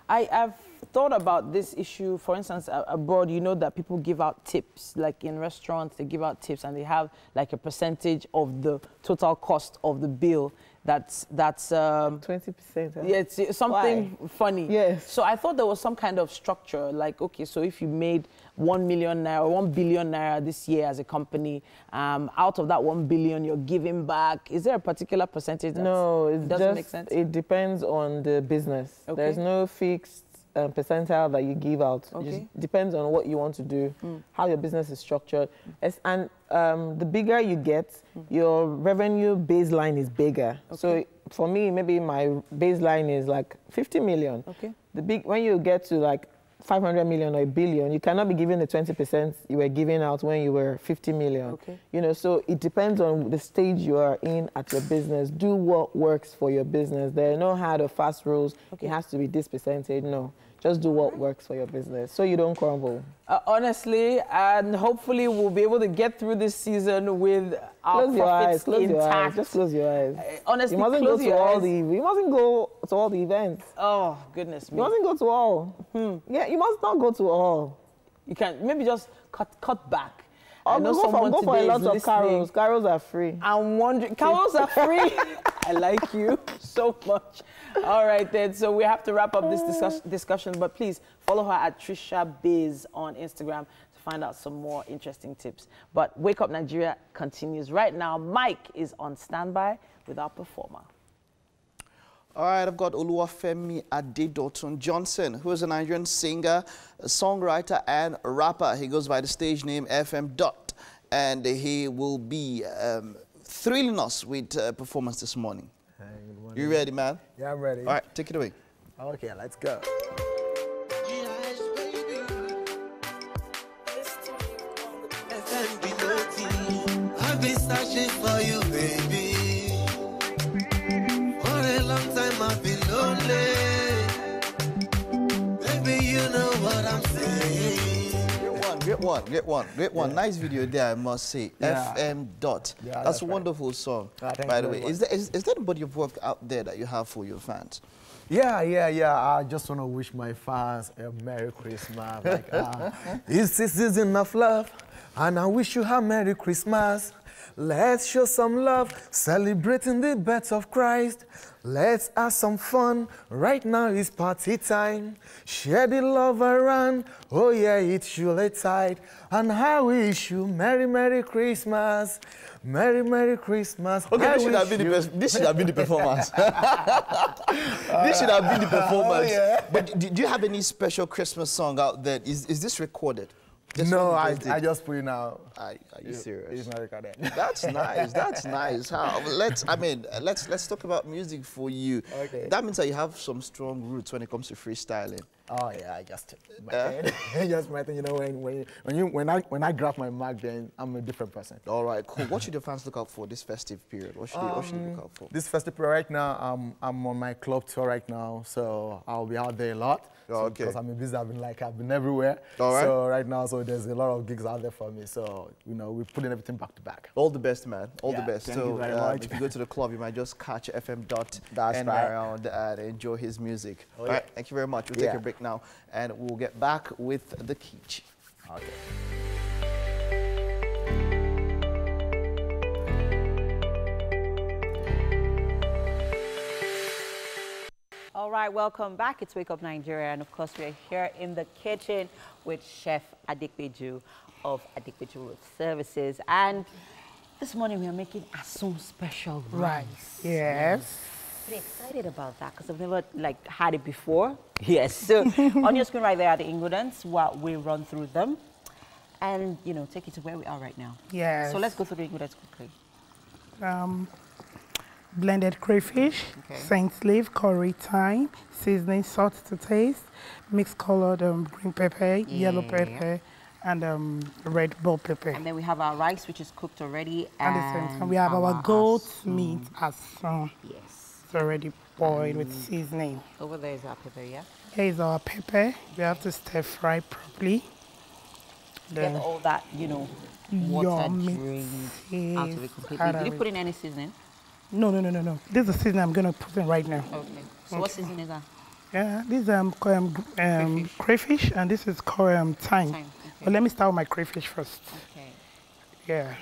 [SPEAKER 1] I've thought about this issue. For instance, abroad, you know that people give out tips. Like in restaurants, they give out tips and they have like a percentage of the total cost of the bill. That's
[SPEAKER 7] 20%. Huh?
[SPEAKER 1] Yeah, it's something funny.
[SPEAKER 7] Yes.
[SPEAKER 1] So I thought there was some kind of structure. Like, okay, so if you made 1 million naira or 1 billion naira this year as a company, out of that 1 billion you're giving back, is there a particular percentage that doesn't make sense?
[SPEAKER 7] It depends on the business. There's no fixed percentile that you give out. It just depends on what you want to do, how your business is structured. And the bigger you get, your revenue baseline is bigger. So for me, maybe my baseline is like 50 million. When you get to like 500 million or 1 billion, you cannot be giving the 20% you were giving out when you were 50 million. You know, so it depends on the stage you are in at your business. Do what works for your business. There are no hard or fast rules. It has to be this percentage. No. Just do what works for your business so you don't crumble.
[SPEAKER 1] Honestly, and hopefully we'll be able to get through this season with our profits
[SPEAKER 7] Close your eyes.
[SPEAKER 1] intact.
[SPEAKER 7] Just close your eyes.
[SPEAKER 1] Honestly,
[SPEAKER 7] you mustn't go to all the. You mustn't go to all the events.
[SPEAKER 1] Oh goodness me!
[SPEAKER 7] You mustn't go to all. Yeah, you must not go to all.
[SPEAKER 1] You can maybe just cut back.
[SPEAKER 7] Or go for a lot of carols. Carols are free.
[SPEAKER 1] I'm wondering, carols are free? I like you so much. All right, then. So we have to wrap up this discussion, but please follow her at Trisha Biz on Instagram to find out some more interesting tips. But Wake Up Nigeria continues. Right now, Mike is on standby with our performer.
[SPEAKER 4] All right, I've got Oluwafemi Adedotun Johnson, who is a Nigerian singer, a songwriter, and a rapper. He goes by the stage name FMDot, and he will be thrilling us with a performance this morning.
[SPEAKER 8] Hey, good morning.
[SPEAKER 4] You ready, man?
[SPEAKER 8] Yeah, I'm ready.
[SPEAKER 4] All right, take it away.
[SPEAKER 8] Okay, let's go.
[SPEAKER 9] I've been searching for you, baby. For a long time I've been lonely. Baby, you know what I'm saying.
[SPEAKER 4] Great one. Nice video there, I must say.
[SPEAKER 8] Yeah.
[SPEAKER 4] FMDot.
[SPEAKER 8] Yeah,
[SPEAKER 4] that's a wonderful song, by the way. Is there anybody of work out there that you have for your fans?
[SPEAKER 8] Yeah. I just want to wish my fans a Merry Christmas. Like, it's a season of love, and I wish you a Merry Christmas. Let's show some love, celebrating the birth of Christ. Let's have some fun, right now is party time. Share the love around, oh yeah, it's surely tight. And I wish you Merry, Merry Christmas. Merry, Merry Christmas.
[SPEAKER 4] Okay, this should have been the performance. This should have been the performance.
[SPEAKER 8] Yeah.
[SPEAKER 4] But do you have any special Christmas song out there? Is this recorded?
[SPEAKER 8] No, I just put it now.
[SPEAKER 4] Are you serious?
[SPEAKER 8] It's not recorded.
[SPEAKER 4] That's nice. That's nice. Let's talk about music for you.
[SPEAKER 8] Okay.
[SPEAKER 4] That means that you have some strong roots when it comes to freestyling.
[SPEAKER 8] Oh yeah, just my thing. You know, when I grab my mic, then I'm a different person.
[SPEAKER 4] All right, cool. What should your fans look out for this festive period? What should they look out for?
[SPEAKER 8] This festive period right now, I'm on my club tour right now, so I'll be out there a lot.
[SPEAKER 4] Oh, okay.
[SPEAKER 8] Because I'm busy, I've been everywhere.
[SPEAKER 4] All right.
[SPEAKER 8] So right now, there's a lot of gigs out there for me. So we're putting everything back to back.
[SPEAKER 4] All the best, man. All the
[SPEAKER 8] Yeah,
[SPEAKER 4] best.
[SPEAKER 8] thank you very much.
[SPEAKER 4] If you go to the club, you might just catch FMDot
[SPEAKER 8] That's
[SPEAKER 4] and
[SPEAKER 8] right.
[SPEAKER 4] around and enjoy his music.
[SPEAKER 8] Oh,
[SPEAKER 4] All
[SPEAKER 8] yeah.
[SPEAKER 4] right. Thank you very much. We'll take a break now, and we'll get back with the Keech.
[SPEAKER 8] Okay.
[SPEAKER 1] All
[SPEAKER 3] All right, welcome back. It's Wake Up Nigeria, and of course, we're here in the kitchen with Chef Big Bijou of Addict Road Services. And this morning, we are making Asun special rice.
[SPEAKER 6] Yes.
[SPEAKER 3] Pretty excited about that because I've never had it before. Yes. So on your screen right there are the ingredients while we run through them, and take it to where we are right now.
[SPEAKER 6] Yes.
[SPEAKER 3] So let's go through the ingredients quickly.
[SPEAKER 6] Blended crayfish, saint leaf, curry, thyme, seasoning, salt to taste, mixed colored green pepper, yellow pepper, and red bell pepper.
[SPEAKER 3] And then we have our rice, which is cooked already.
[SPEAKER 6] And at the same time, we have our goat meat asun.
[SPEAKER 3] Yes.
[SPEAKER 6] It's already boiled with seasoning.
[SPEAKER 3] Over there is our pepper, yeah?
[SPEAKER 6] Here is our pepper. We have to stir fry properly.
[SPEAKER 3] Get all that, water drained out of it completely. Did you put in any seasoning?
[SPEAKER 6] No. This is the seasoning I'm going to put in right now.
[SPEAKER 3] Okay. So what seasoning is that?
[SPEAKER 6] Yeah, this is crayfish, and this is thyme.
[SPEAKER 3] Okay.
[SPEAKER 6] But let me start with my crayfish first.
[SPEAKER 3] Okay.
[SPEAKER 6] Yeah.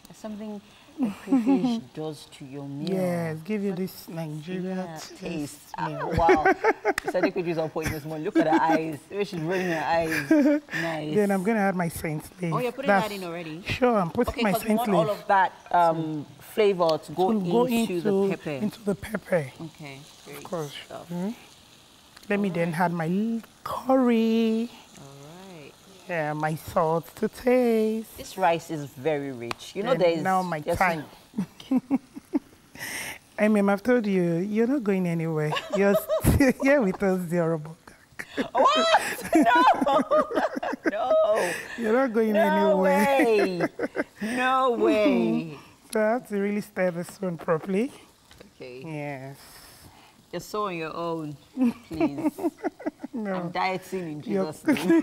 [SPEAKER 3] There's something the crayfish does to your meal.
[SPEAKER 6] Yes, give you this Nigeria
[SPEAKER 3] taste. Wow. Sadiq is on point this morning. Look at her eyes. She's rolling her eyes. Nice.
[SPEAKER 6] Then I'm going to add my saint leaf.
[SPEAKER 3] Oh, you're putting that in already?
[SPEAKER 6] Sure, I'm putting my saint leaf.
[SPEAKER 3] We want all of that flavor to go into the pepper.
[SPEAKER 6] Into the pepper.
[SPEAKER 3] Okay, great.
[SPEAKER 6] Of course.
[SPEAKER 3] Stuff.
[SPEAKER 6] Let me then add my curry.
[SPEAKER 3] All right.
[SPEAKER 6] Yeah, my salt to taste.
[SPEAKER 3] This rice is very rich. There's
[SPEAKER 6] now my thyme. I've told you, you're not going anywhere. You're here with us, Zorobo.
[SPEAKER 3] What? No. No.
[SPEAKER 6] You're not going
[SPEAKER 3] anywhere.
[SPEAKER 6] Way.
[SPEAKER 3] No way.
[SPEAKER 6] So I have to really stir this one properly.
[SPEAKER 3] Okay.
[SPEAKER 6] Yes.
[SPEAKER 3] You're so on your own, please.
[SPEAKER 6] No.
[SPEAKER 3] I'm dieting in Jesus' name.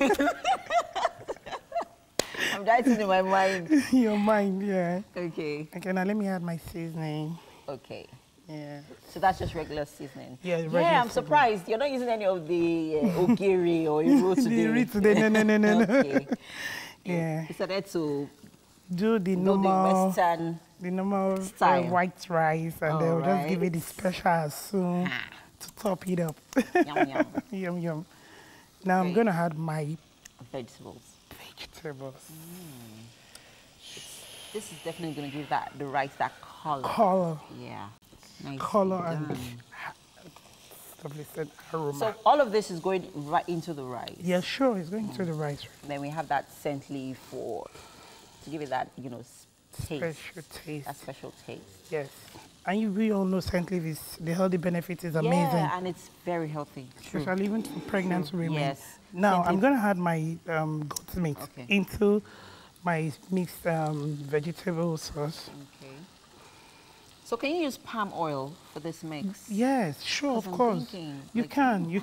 [SPEAKER 3] I'm dieting in my mind.
[SPEAKER 6] Your mind, yeah.
[SPEAKER 3] Okay.
[SPEAKER 6] Okay, now let me add my seasoning.
[SPEAKER 3] Okay.
[SPEAKER 6] Yeah.
[SPEAKER 3] So that's just regular seasoning?
[SPEAKER 6] Yeah, regular
[SPEAKER 3] I'm surprised. You're not using any of the ogiri or iro today.
[SPEAKER 6] No.
[SPEAKER 3] Okay.
[SPEAKER 6] Yeah.
[SPEAKER 3] You started to
[SPEAKER 6] do the normal
[SPEAKER 3] style.
[SPEAKER 6] white rice, and they'll just give it the special asun to top it up.
[SPEAKER 3] Yum, yum.
[SPEAKER 6] Yum, yum. Now I'm going to add my
[SPEAKER 3] vegetables. This is definitely going to give the rice that color.
[SPEAKER 6] Yeah.
[SPEAKER 3] Nice.
[SPEAKER 6] Color and aroma.
[SPEAKER 3] So all of this is going right into the rice?
[SPEAKER 6] Yeah, sure. It's going into the rice.
[SPEAKER 3] Then we have that scent leaf to give it that, taste.
[SPEAKER 6] Special taste.
[SPEAKER 3] That special taste.
[SPEAKER 6] Yes. And we all know scent leaf the healthy benefit is amazing.
[SPEAKER 3] Yeah, and it's very healthy.
[SPEAKER 6] Especially even for pregnant women.
[SPEAKER 3] Yes.
[SPEAKER 6] Now, I'm going to add my goat meat into my mixed vegetable sauce.
[SPEAKER 3] Okay. So can you use palm oil for this mix?
[SPEAKER 6] Yes, sure, of course. You can use,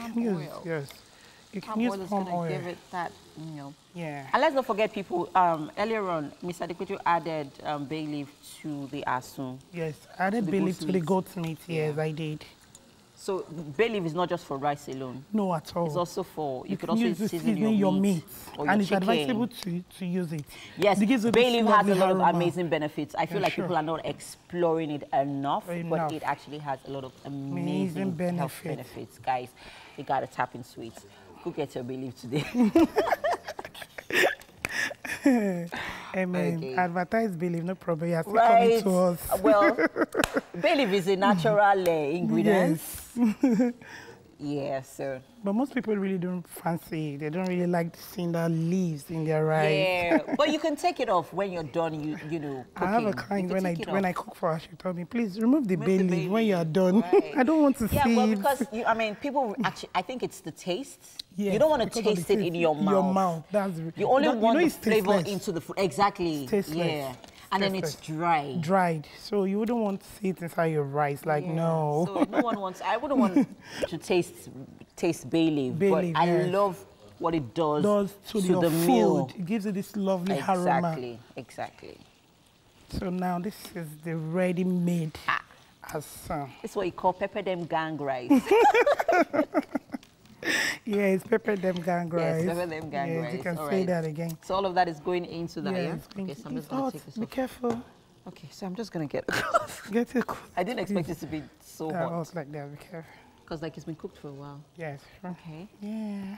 [SPEAKER 6] yes. You can use palm oil.
[SPEAKER 3] Give it that,
[SPEAKER 6] Yeah.
[SPEAKER 3] And let's not forget, people, earlier on, Mr. Addict added bay leaf to the asun.
[SPEAKER 6] Yes, I added bay leaf to the goat meat, yes, I did.
[SPEAKER 3] So bay leaf is not just for rice alone?
[SPEAKER 6] No, at all.
[SPEAKER 3] It's also for, you could
[SPEAKER 6] also
[SPEAKER 3] use season your meat or
[SPEAKER 6] and
[SPEAKER 3] your
[SPEAKER 6] it's
[SPEAKER 3] chicken.
[SPEAKER 6] advisable to use it.
[SPEAKER 3] Yes, bay leaf has a lot of amazing benefits. I feel like
[SPEAKER 6] sure.
[SPEAKER 3] people are not exploring it enough, but it actually has a lot of amazing health benefits. Guys, you got to tap into it. Go get your bay leaf today.
[SPEAKER 6] Amen. Okay. Advertise bay leaf, no problem. You have to come to us.
[SPEAKER 3] Well, bay leaf is a natural ingredient.
[SPEAKER 6] Yes.
[SPEAKER 3] Yes, sir.
[SPEAKER 6] But most people really don't fancy it. They don't really like seeing the leaves in their rice.
[SPEAKER 3] Yeah, but you can take it off when you're done, you know, cooking.
[SPEAKER 6] I have a client, when I cook for her, she told me, please remove the bay leaf when you are done. Right. I don't want to see it.
[SPEAKER 3] Yeah, well, because, people actually, I think it's the taste.
[SPEAKER 6] Yes,
[SPEAKER 3] you don't want to taste it in your mouth.
[SPEAKER 6] That's
[SPEAKER 3] you only want the flavor into the food. Exactly. Yeah. And then it's dry.
[SPEAKER 6] Dried. So you wouldn't want to see it inside your rice. Like, no.
[SPEAKER 3] So no one wants, I wouldn't want to taste bay leaf. But I love what it does to
[SPEAKER 6] your
[SPEAKER 3] the
[SPEAKER 6] food.
[SPEAKER 3] Meal.
[SPEAKER 6] It gives it this lovely aroma.
[SPEAKER 3] Exactly.
[SPEAKER 6] So now this is the ready-made asun.
[SPEAKER 3] This is what you call pepper dem gang rice.
[SPEAKER 6] Yes, pepper dem gang rice.
[SPEAKER 3] Yes, pepper dem gang rice.
[SPEAKER 6] You can say that again.
[SPEAKER 3] So all of that is going into that,
[SPEAKER 6] yeah?
[SPEAKER 3] Okay, so I'm just going to take this off.
[SPEAKER 6] Be careful.
[SPEAKER 3] Okay, so I'm just going to get a cloth.
[SPEAKER 6] Get a cloth.
[SPEAKER 3] I didn't expect it to be so hot.
[SPEAKER 6] I was like that, be careful.
[SPEAKER 3] because like it's been cooked for a while.
[SPEAKER 6] Yes.
[SPEAKER 3] Okay.
[SPEAKER 6] Yeah.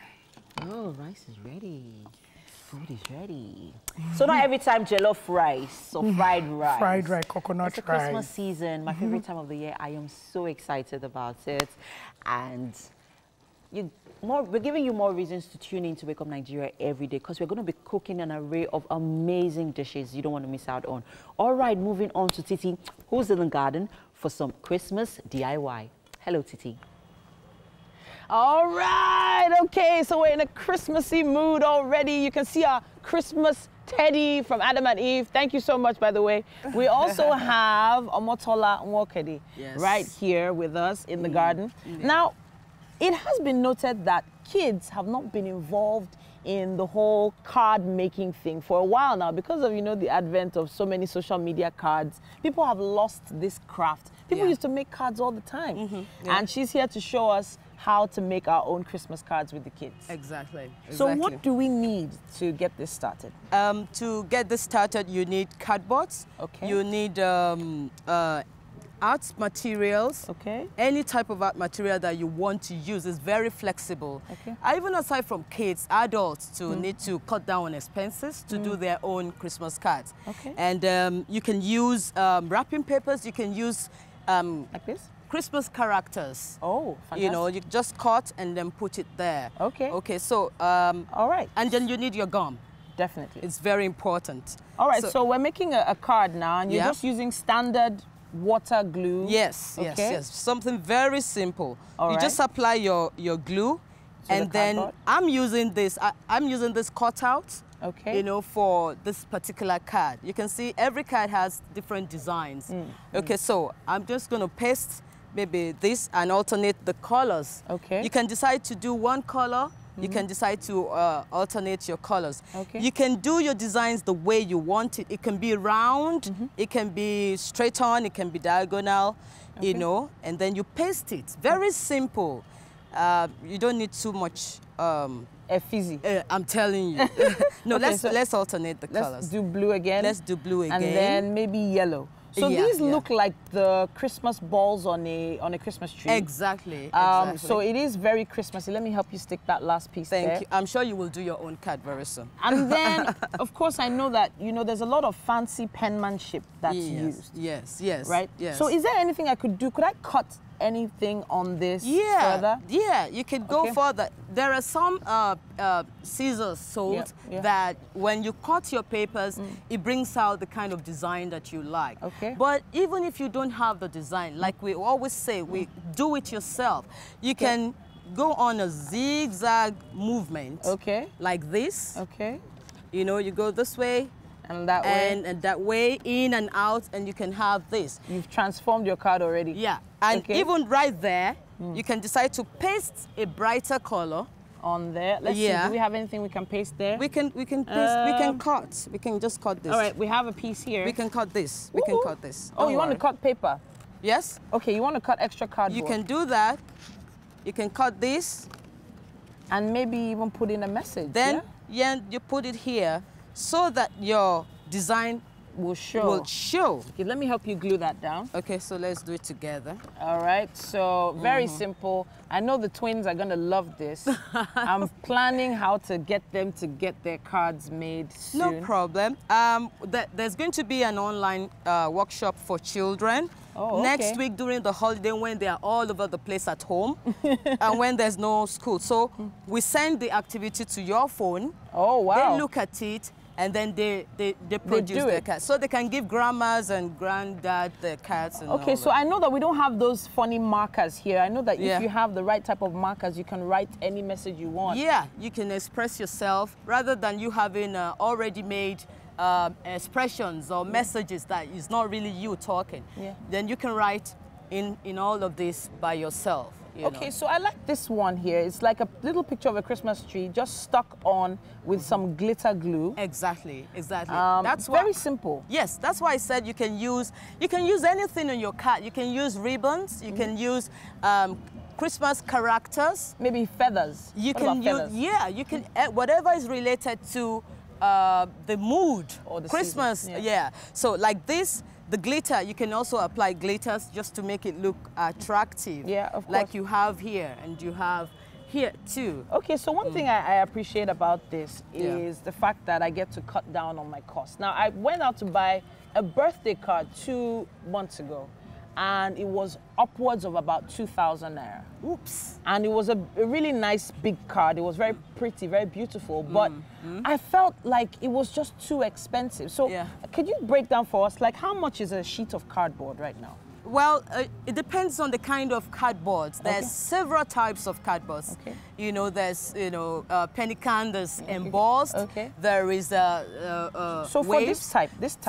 [SPEAKER 3] Oh, rice is ready. Food is ready. So not every time jollof rice or fried rice.
[SPEAKER 6] Fried rice, coconut
[SPEAKER 3] it's a
[SPEAKER 6] rice.
[SPEAKER 3] Christmas season, my favorite time of the year. I am so excited about it. And we're giving you more reasons to tune in to Wake Up Nigeria every day because we're going to be cooking an array of amazing dishes you don't want to miss out on. All right, moving on to Titi, who's in the garden for some Christmas DIY. Hello, Titi.
[SPEAKER 1] All right, okay, so we're in a Christmassy mood already. You can see our Christmas teddy from Adam and Eve. Thank you so much, by the way. We also have Omotola Nwokedi right here with us in the garden. Now, it has been noted that kids have not been involved in the whole card making thing for a while now because of, you know, the advent of so many social media cards. People have lost this craft. People used to make cards all the time. And she's here to show us how to make our own Christmas cards with the kids.
[SPEAKER 10] Exactly.
[SPEAKER 1] So what do we need to get this started?
[SPEAKER 10] To get this started, you need cardboards.
[SPEAKER 1] Okay.
[SPEAKER 10] You need art materials.
[SPEAKER 1] Okay.
[SPEAKER 10] Any type of art material that you want to use is very flexible.
[SPEAKER 1] Okay.
[SPEAKER 10] Even aside from kids, adults too need to cut down on expenses to do their own Christmas cards.
[SPEAKER 1] Okay.
[SPEAKER 10] And you can use wrapping papers. You can use
[SPEAKER 1] like this?
[SPEAKER 10] Christmas characters.
[SPEAKER 1] Oh, fantastic.
[SPEAKER 10] You know, you just cut and then put it there.
[SPEAKER 1] Okay.
[SPEAKER 10] Okay, so...
[SPEAKER 1] all right.
[SPEAKER 10] And then you need your gum.
[SPEAKER 1] Definitely.
[SPEAKER 10] It's very important.
[SPEAKER 1] All right, so we're making a card now, and you're just using standard water glue.
[SPEAKER 10] Yes,
[SPEAKER 1] okay.
[SPEAKER 10] yes. Something very simple.
[SPEAKER 1] All
[SPEAKER 10] you
[SPEAKER 1] right.
[SPEAKER 10] just apply your glue, and then I'm using this. I'm using this cutout.
[SPEAKER 1] Okay.
[SPEAKER 10] You know, for this particular card. You can see every card has different designs. Okay, so I'm just going to paste maybe this and alternate the colors.
[SPEAKER 1] Okay.
[SPEAKER 10] You can decide to do one color. You can decide to alternate your colors.
[SPEAKER 1] Okay.
[SPEAKER 10] You can do your designs the way you want it. It can be round, it can be straight on, it can be diagonal, you know, and then you paste it. Very simple. You don't need too much.
[SPEAKER 1] Fizzy.
[SPEAKER 10] I'm telling you. No,
[SPEAKER 1] Okay,
[SPEAKER 10] let's alternate the colors.
[SPEAKER 1] Let's do blue again.
[SPEAKER 10] Let's do blue again.
[SPEAKER 1] And then maybe yellow. So these look like the Christmas balls on a Christmas tree.
[SPEAKER 10] Exactly.
[SPEAKER 1] So it is very Christmassy. Let me help you stick that last piece there.
[SPEAKER 10] Thank you. I'm sure you will do your own card very soon.
[SPEAKER 1] And then, of course, I know that, you know, there's a lot of fancy penmanship that's used.
[SPEAKER 10] Yes, yes.
[SPEAKER 1] Right?
[SPEAKER 10] Yes.
[SPEAKER 1] So is there anything I could do? Could I cut anything on this further?
[SPEAKER 10] Yeah, you could go further. There are some scissors sold that when you cut your papers, it brings out the kind of design that you like.
[SPEAKER 1] Okay.
[SPEAKER 10] But even if you don't have the design, like we always say, we do it yourself. You can go on a zigzag movement.
[SPEAKER 1] Okay.
[SPEAKER 10] Like this.
[SPEAKER 1] Okay.
[SPEAKER 10] You know, you go this way.
[SPEAKER 1] And that way.
[SPEAKER 10] And that way, in and out, and you can have this.
[SPEAKER 1] You've transformed your card already.
[SPEAKER 10] Yeah. And even right there, you can decide to paste a brighter color
[SPEAKER 1] on there. Let's see. Do we have anything we can paste there?
[SPEAKER 10] We can paste. We can cut. We can just cut this.
[SPEAKER 1] All right. We have a piece here.
[SPEAKER 10] We can cut this. We can cut this.
[SPEAKER 1] Oh, you want to cut paper?
[SPEAKER 10] Yes.
[SPEAKER 1] Okay. You want to cut extra cardboard?
[SPEAKER 10] You can do that. You can cut this.
[SPEAKER 1] And maybe even put in a message.
[SPEAKER 10] Then you put it here so that your design
[SPEAKER 1] will show. Okay, let me help you glue that down.
[SPEAKER 10] Okay, so let's do it together.
[SPEAKER 1] All right, so very simple. I know the twins are gonna love this. I'm planning how to get them to get their cards made soon.
[SPEAKER 10] No problem. There's going to be an online workshop for children.
[SPEAKER 1] Oh, okay.
[SPEAKER 10] Next week during the holiday when they are all over the place at home and when there's no school. So we send the activity to your phone.
[SPEAKER 1] Oh, wow.
[SPEAKER 10] They look at it and then they produce their cards. So they can give grandmas and granddad their cards. And
[SPEAKER 1] okay, so I know that we don't have those funny markers here. I know that if you have the right type of markers, you can write any message you want.
[SPEAKER 10] Yeah, you can express yourself rather than you having already made expressions or messages that is not really you talking. Yeah. Then you can write in all of this by yourself.
[SPEAKER 1] Okay, so I like this one here. It's like a little picture of a Christmas tree just stuck on with some glitter glue.
[SPEAKER 10] Exactly, exactly.
[SPEAKER 1] That's very simple.
[SPEAKER 10] Yes, that's why I said you can use anything on your card. You can use ribbons. You can use Christmas characters.
[SPEAKER 1] Maybe feathers.
[SPEAKER 10] You can use you can whatever is related to the mood
[SPEAKER 1] or the
[SPEAKER 10] Christmas.
[SPEAKER 1] Season.
[SPEAKER 10] Yeah. So like this. The glitter, you can also apply glitters just to make it look attractive.
[SPEAKER 1] Yeah, of course.
[SPEAKER 10] Like you have here and you have here too.
[SPEAKER 1] Okay, so one thing I appreciate about this is the fact that I get to cut down on my costs. Now, I went out to buy a birthday card 2 months ago, and it was upwards of about 2,000 naira.
[SPEAKER 10] Oops.
[SPEAKER 1] And it was a really nice big card. It was very pretty, very beautiful, but I felt like it was just too expensive. So could you break down for us, like, how much is a sheet of cardboard right now?
[SPEAKER 10] Well, it depends on the kind of cardboards. There's several types of cardboards.
[SPEAKER 1] Okay.
[SPEAKER 10] You know, there's, penny can, there's embossed.
[SPEAKER 1] Okay.
[SPEAKER 10] There is
[SPEAKER 1] so for
[SPEAKER 10] waves.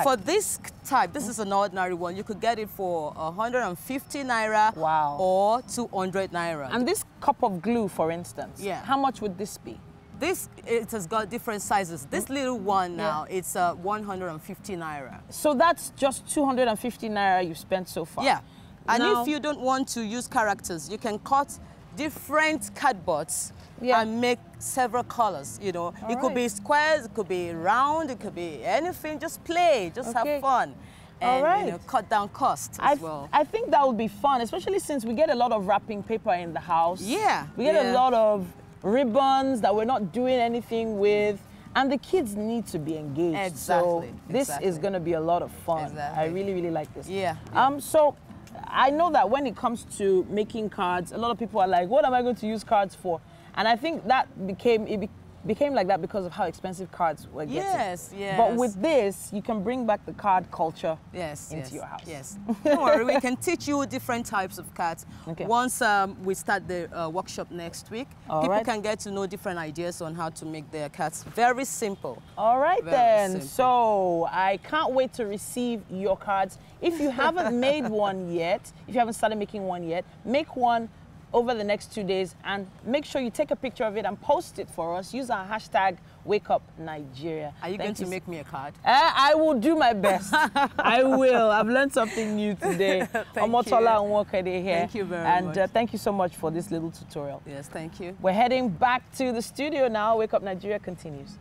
[SPEAKER 1] For
[SPEAKER 10] this type, this is an ordinary one. You could get it for 150 naira or 200 naira.
[SPEAKER 1] And this cup of glue, for instance, how much would this be?
[SPEAKER 10] This, it has got different sizes. This little one now, it's 150 naira.
[SPEAKER 1] So that's just 250 naira you've spent so far?
[SPEAKER 10] Yeah. And
[SPEAKER 1] now,
[SPEAKER 10] if you don't want to use characters, you can cut different cardboards and make several colors, you know. It could be squares, it could be round, it could be anything. Just play, just have fun. And, you know, cut down costs as well.
[SPEAKER 1] I think that would be fun, especially since we get a lot of wrapping paper in the house.
[SPEAKER 10] Yeah.
[SPEAKER 1] We get a lot of ribbons that we're not doing anything with, and the kids need to be engaged.
[SPEAKER 10] Exactly.
[SPEAKER 1] So this is going to be a lot of fun.
[SPEAKER 10] Exactly.
[SPEAKER 1] I really, really like this.
[SPEAKER 10] Yeah.
[SPEAKER 1] So I know that when it comes to making cards, a lot of people are like, what am I going to use cards for? And I think that became like that because of how expensive cards were getting.
[SPEAKER 10] Yes.
[SPEAKER 1] But with this, you can bring back the card culture into your house.
[SPEAKER 10] Yes. Don't worry, we can teach you different types of cards.
[SPEAKER 1] Okay.
[SPEAKER 10] Once we start the workshop next week, people can get to know different ideas on how to make their cards. Very simple.
[SPEAKER 1] All right then.
[SPEAKER 10] Simple.
[SPEAKER 1] So I can't wait to receive your cards. If you haven't made one yet, if you haven't started making one yet, make one over the next 2 days and make sure you take a picture of it and post it for us. Use our hashtag #WakeUpNigeria.
[SPEAKER 10] Are you going to make me a card?
[SPEAKER 1] I will do my best. I will. I've learned something new today. Omotola Nwokede here.
[SPEAKER 10] Thank you very much.
[SPEAKER 1] And thank you so much for this little tutorial.
[SPEAKER 10] Yes, thank you.
[SPEAKER 1] We're heading back to the studio now. Wake Up Nigeria continues.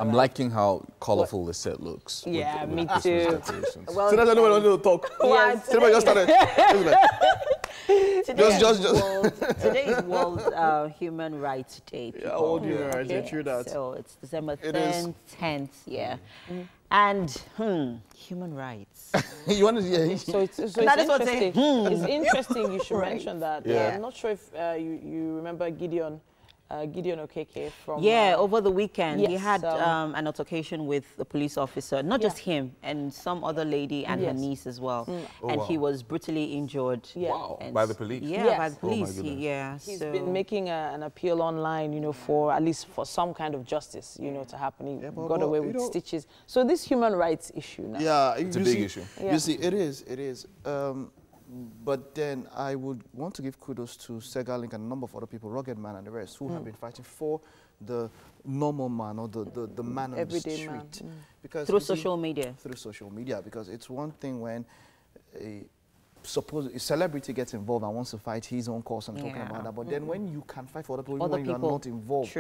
[SPEAKER 2] I'm liking how colorful the set looks.
[SPEAKER 1] Yeah,
[SPEAKER 2] with
[SPEAKER 1] me
[SPEAKER 2] Christmas
[SPEAKER 1] too.
[SPEAKER 2] decorations.
[SPEAKER 3] Well,
[SPEAKER 4] So that's why nobody wanted to talk.
[SPEAKER 3] Yes.
[SPEAKER 4] Everybody just started.
[SPEAKER 3] Today is World Human Rights Day.
[SPEAKER 4] Yeah, World Human Rights Day, true that.
[SPEAKER 3] So it's December
[SPEAKER 4] It is.
[SPEAKER 3] 10th, And human rights.
[SPEAKER 4] You want to
[SPEAKER 1] So it's
[SPEAKER 3] That is what they-
[SPEAKER 1] interesting. It's interesting you should mention that.
[SPEAKER 4] Yeah.
[SPEAKER 1] I'm not sure if you remember Gideon Okeke from...
[SPEAKER 3] over the weekend, he
[SPEAKER 1] yes,
[SPEAKER 3] had an altercation with a police officer, not just him, and some other lady and her niece as well. And he was brutally injured.
[SPEAKER 1] Yeah.
[SPEAKER 2] Wow,
[SPEAKER 3] And
[SPEAKER 2] by the police?
[SPEAKER 3] Yeah, by the
[SPEAKER 2] Oh my
[SPEAKER 3] police.
[SPEAKER 2] goodness.
[SPEAKER 1] He's been making an appeal online, you know, for at least for some kind of justice, you know, to happen. He got away with stitches. So this human rights issue now.
[SPEAKER 4] Yeah,
[SPEAKER 2] It's a big issue.
[SPEAKER 1] Yeah.
[SPEAKER 4] You see, it is. But then I would want to give kudos to Segalink and a number of other people, Rugged Man and the rest, who have been fighting for the normal man or the man on the street.
[SPEAKER 1] Man.
[SPEAKER 4] Because
[SPEAKER 3] Through
[SPEAKER 4] you see,
[SPEAKER 3] social media.
[SPEAKER 4] Through social media, because it's one thing when a celebrity gets involved and wants to fight his own cause and talking about that. But then when you can fight for other people, when you are not involved,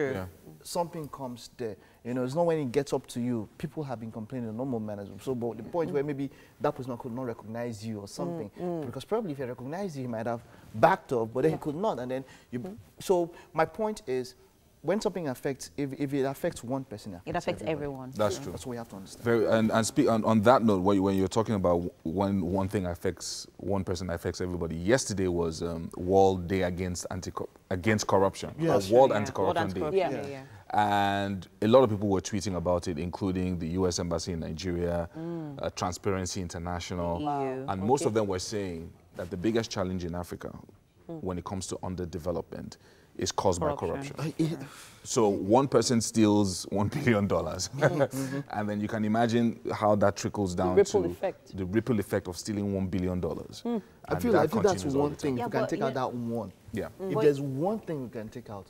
[SPEAKER 4] something comes there. You know, it's not when it gets up to you. People have been complaining, normal manners. So, but the point where maybe that person could not recognize you or something, because probably if he recognized you, he might have backed off, but then he could not. And then you. So my point is, when something affects, if it affects one person,
[SPEAKER 3] it affects everyone.
[SPEAKER 2] That's true.
[SPEAKER 4] That's what we have to understand.
[SPEAKER 2] And speak on that note, when you're talking about when one thing affects one person, affects everybody. Yesterday was World Day Against Corruption.
[SPEAKER 4] Yes.
[SPEAKER 2] World Anti-Corruption Day.
[SPEAKER 1] Yeah.
[SPEAKER 2] And a lot of people were tweeting about it, including the U.S. Embassy in Nigeria, Transparency International, and most of them were saying that the biggest challenge in Africa when it comes to underdevelopment is caused by corruption. So one person steals $1 billion, and then you can imagine how that trickles down the ripple effect of stealing $1 billion.
[SPEAKER 4] I feel that's one thing. If you can take out that one.
[SPEAKER 2] Yeah.
[SPEAKER 4] If there's one thing we can take out,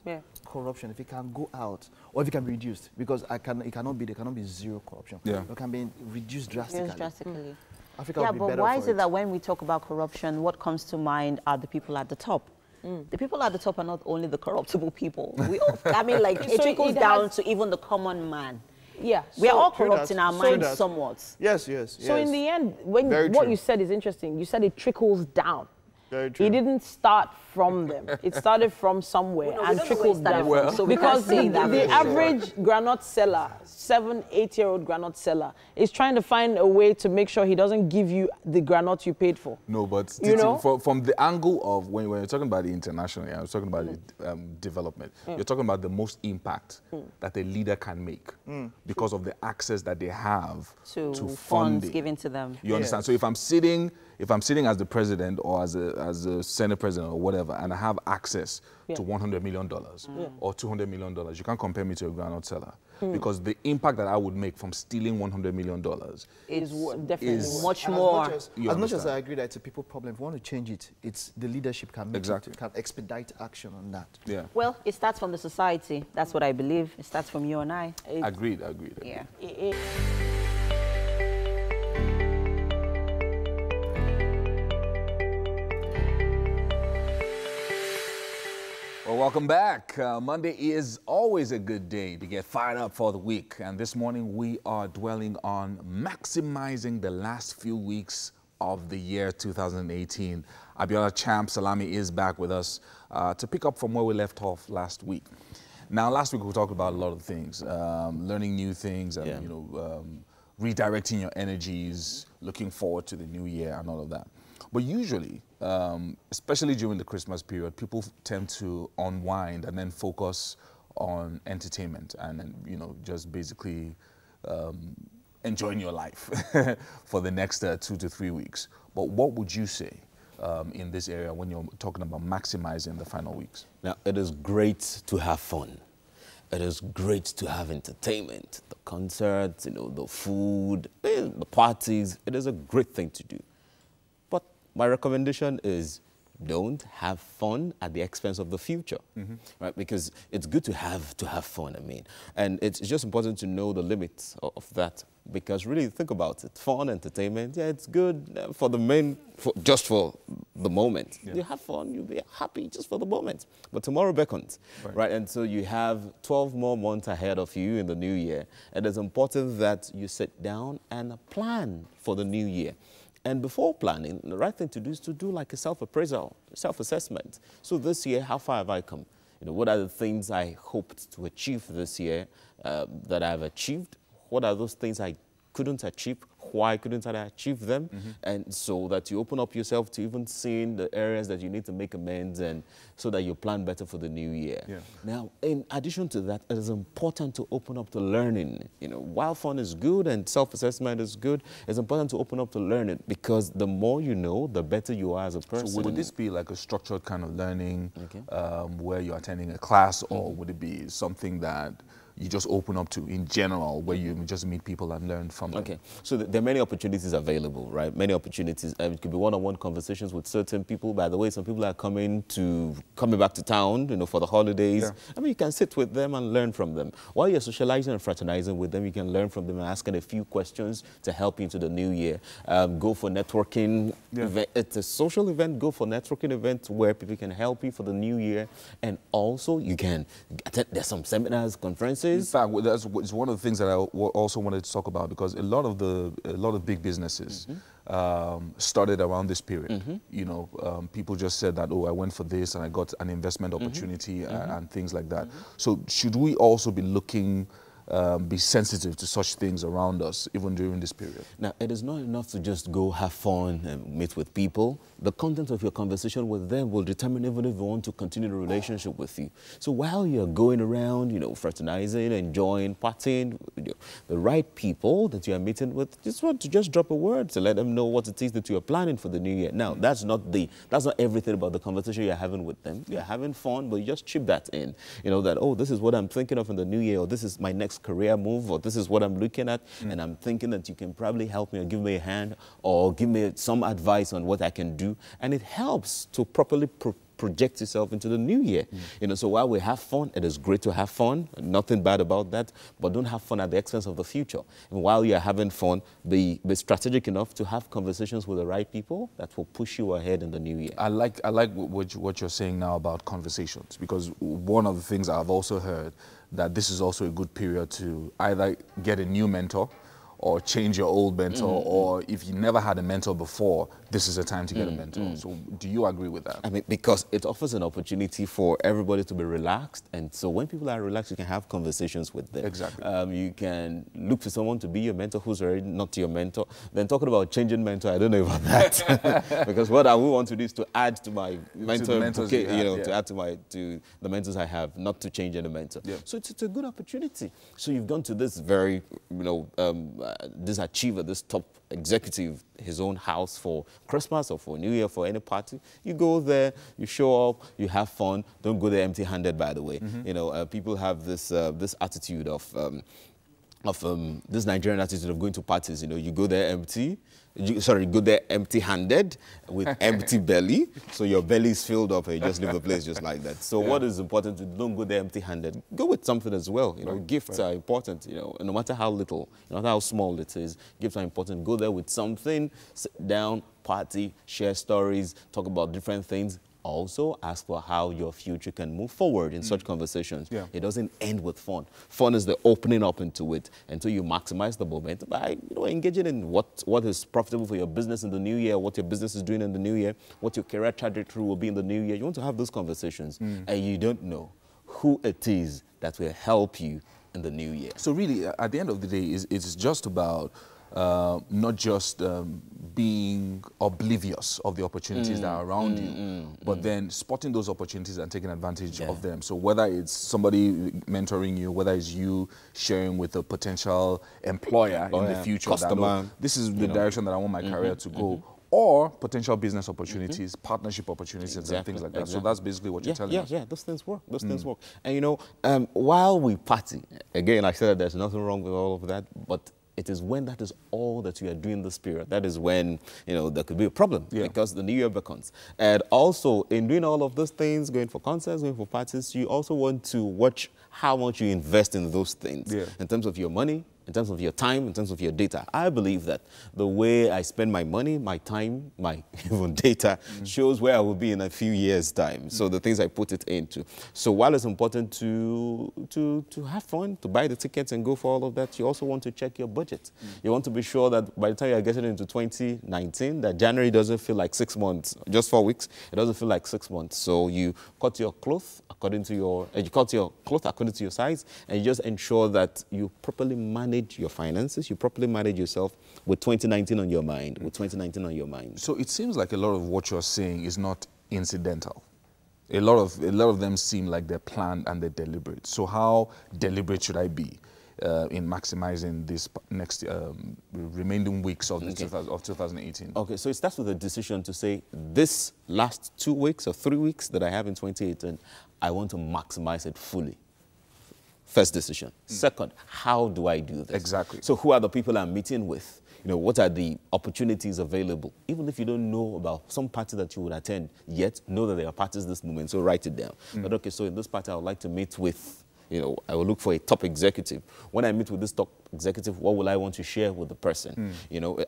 [SPEAKER 4] corruption, if it can go out, or if it can be reduced, because there cannot be zero corruption. Yeah. It can be reduced drastically. Africa
[SPEAKER 3] But why is it that when we talk about corruption, what comes to mind are the people at the top? The people at the top are not only the corruptible people. We all, I mean, like, it
[SPEAKER 1] So
[SPEAKER 3] trickles
[SPEAKER 1] it
[SPEAKER 3] down
[SPEAKER 1] has-
[SPEAKER 3] to even the common man.
[SPEAKER 1] Yeah.
[SPEAKER 3] We are all
[SPEAKER 4] True
[SPEAKER 3] corrupt
[SPEAKER 4] that.
[SPEAKER 3] in our
[SPEAKER 4] True
[SPEAKER 3] minds
[SPEAKER 4] that.
[SPEAKER 3] somewhat.
[SPEAKER 4] Yes, yes,
[SPEAKER 1] So
[SPEAKER 4] yes.
[SPEAKER 1] in the end, when
[SPEAKER 4] Very
[SPEAKER 1] what
[SPEAKER 4] true.
[SPEAKER 1] you said is interesting. You said it trickles down.
[SPEAKER 4] Very true.
[SPEAKER 1] It didn't start from them. It started from somewhere
[SPEAKER 3] No, we
[SPEAKER 1] and
[SPEAKER 3] don't know where it
[SPEAKER 1] trickled
[SPEAKER 3] started
[SPEAKER 1] down.
[SPEAKER 3] from, so we
[SPEAKER 1] Because
[SPEAKER 3] can't say that
[SPEAKER 1] the
[SPEAKER 3] for sure.
[SPEAKER 1] average granite seller, 7, 8-year-old granite seller, is trying to find a way to make sure he doesn't give you the granite you paid for.
[SPEAKER 2] No, but
[SPEAKER 1] You know?
[SPEAKER 2] from the angle of when you're talking about it internationally, I was talking about the, development. You're talking about the most impact that a leader can make because of the access that they have
[SPEAKER 3] To
[SPEAKER 2] to
[SPEAKER 3] funds
[SPEAKER 2] funding.
[SPEAKER 3] given to them.
[SPEAKER 2] You understand? So if I'm sitting as the president or as a Senate president or whatever, and I have access to $100 million or $200 million, you can't compare me to a groundnut seller because the impact that I would make from stealing $100 million
[SPEAKER 1] Is definitely
[SPEAKER 3] much
[SPEAKER 4] And
[SPEAKER 3] more.
[SPEAKER 4] As
[SPEAKER 2] You
[SPEAKER 4] much as
[SPEAKER 2] understand.
[SPEAKER 4] I agree that it's a people problem, if we want to change it, it's the leadership can make
[SPEAKER 2] Exactly.
[SPEAKER 4] it, can expedite action on that.
[SPEAKER 2] Yeah.
[SPEAKER 3] Well, it starts from the society. That's what I believe. It starts from you and I.
[SPEAKER 2] Agreed.
[SPEAKER 3] Yeah.
[SPEAKER 2] Well, welcome back. Monday is always a good day to get fired up for the week. And this morning we are dwelling on maximizing the last few weeks of the year 2018. Abiola Champ Salami is back with us to pick up from where we left off last week. Now, last week we talked about a lot of things, learning new things and, redirecting your energies, looking forward to the new year and all of that. But usually, especially during the Christmas period, people tend to unwind and then focus on entertainment and then, just basically enjoying your life for the next 2 to 3 weeks. But what would you say in this area when you're talking about maximizing the final weeks?
[SPEAKER 11] Now, it is great to have fun. It is great to have entertainment, the concerts, the food, the parties. It is a great thing to do. But my recommendation is don't have fun at the expense of the future, right? Because it's good to have fun, and it's just important to know the limits of that. Because really, think about it, fun, entertainment, yeah, it's good for the just for the moment. Yeah. You have fun, you'll be happy just for the moment. But tomorrow beckons, right? And so you have 12 more months ahead of you in the new year. And it's important that you sit down and plan for the new year. And before planning, the right thing to do is to do like a self-appraisal, self-assessment. So this year, how far have I come? What are the things I hoped to achieve this year that I've achieved? What are those things I couldn't achieve? Why couldn't I achieve them? And so that you open up yourself to even seeing the areas that you need to make amends and so that you plan better for the new year. Yeah. Now, in addition to that, it is important to open up to learning. While fun is good and self-assessment is good, it's important to open up to learning because the more you know, the better you are as a person.
[SPEAKER 2] So would this be like a structured kind of learning where you're attending a class, or would it be something that you just open up to in general, where you just meet people and learn from them?
[SPEAKER 11] Okay, so there are many opportunities available, right? Many opportunities. It could be one-on-one conversations with certain people. By the way, some people are coming back to town, for the holidays. Yeah. You can sit with them and learn from them. While you're socializing and fraternizing with them, you can learn from them and asking a few questions to help you into the new year. Go for networking. Yeah. It's a social event. Go for networking events where people can help you for the new year. And also, you can attend, there's some seminars, conferences.
[SPEAKER 2] In fact, that's one of the things that I also wanted to talk about, because a lot of big businesses started around this period. People just said that, oh, I went for this and I got an investment opportunity and things like that. So should we also be looking, be sensitive to such things around us, even during this period?
[SPEAKER 11] Now, it is not enough to just go have fun and meet with people. The content of your conversation with them will determine even if you want to continue the relationship with you. So while you're going around, fraternizing, enjoying, partying, the right people that you are meeting with, just want to just drop a word to let them know what it is that you are planning for the new year. Now, that's not everything about the conversation you're having with them. You're having fun, but you just chip that in. That, oh, this is what I'm thinking of in the new year, or this is my next career move, or this is what I'm looking at, and I'm thinking that you can probably help me or give me a hand or give me some advice on what I can do. And it helps to properly project yourself into the new year. You know, so while we have fun, it is great to have fun, nothing bad about that, but don't have fun at the expense of the future. And while you're having fun, be strategic enough to have conversations with the right people that will push you ahead in the new year.
[SPEAKER 2] I like what you're saying now about conversations, because one of the things I've also heard that this is also a good period to either get a new mentor or change your old mentor, or if you never had a mentor before, this is a time to get a mentor. So do you agree with that?
[SPEAKER 11] I mean, because it offers an opportunity for everybody to be relaxed, and so when people are relaxed, you can have conversations with them.
[SPEAKER 2] Exactly.
[SPEAKER 11] You can look for someone to be your mentor who's already not your mentor. Then talking about changing mentor, I don't know about that. Because what I will want to do is to add to my mentor bouquet, to add to the mentors I have, not to change any mentor. Yeah. So it's a good opportunity. So you've gone to this very, this achiever, this top executive, his own house for Christmas or for New Year, for any party. You go there, you show up, you have fun. Don't go there empty-handed, by the way. You know, people have this this attitude of this Nigerian attitude of going to parties. You know, you go there empty. You go there empty-handed with empty belly, so your belly is filled up and you just leave the place just like that. So what is important? Don't go there empty-handed. Go with something as well. You know, gifts are important. You know, no matter how little, no matter how small it is, gifts are important. Go there with something. Sit down, party, share stories, talk about different things. Also, ask for how your future can move forward in such conversations. Yeah. It doesn't end with fun. Fun is the opening up into it until you maximize the moment by engaging in what is profitable for your business in the new year, what your business is doing in the new year, what your career trajectory will be in the new year. You want to have those conversations, and you don't know who it is that will help you in the new year.
[SPEAKER 2] So really, at the end of the day, it's just about not just being oblivious of the opportunities that are around you, but then spotting those opportunities and taking advantage of them. So whether it's somebody mentoring you, whether it's you sharing with a potential employer in the future,
[SPEAKER 11] customer,
[SPEAKER 2] this is the direction that I want my career to go, or potential business opportunities, partnership opportunities, and things like that. So that's basically what you're telling us.
[SPEAKER 11] Yeah, those things work. Those things work. And you know, while we party, again, I said there's nothing wrong with all of that, but it is when that is all that you are doing this period. That is when, there could be a problem because the new year beckons. And also, in doing all of those things, going for concerts, going for parties, you also want to watch how much you invest in those things in terms of your money, in terms of your time, in terms of your data. I believe that the way I spend my money, my time, my even data shows where I will be in a few years' time. So the things I put it into. So while it's important to have fun, to buy the tickets and go for all of that, you also want to check your budget. You want to be sure that by the time you're getting into 2019, that January doesn't feel like 6 months, just 4 weeks. It doesn't feel like 6 months. So you cut your cloth according to your size, and you just ensure that you properly manage your finances, you properly manage yourself with 2019 on your mind, So it seems like a lot of what you're saying is not incidental. A lot of them seem like they're planned and they're deliberate. So how deliberate should I be in maximizing this next remaining weeks of 2018? Okay, so it starts with a decision to say, this last 2 weeks or 3 weeks that I have in 2018, I want to maximize it fully. First decision. Second, how do I do this?
[SPEAKER 2] Exactly.
[SPEAKER 11] So who are the people I'm meeting with? What are the opportunities available? Even if you don't know about some party that you would attend yet, know that there are parties this moment, so write it down. But okay, so in this party, I would like to meet with, I will look for a top executive. When I meet with this top executive, what will I want to share with the person?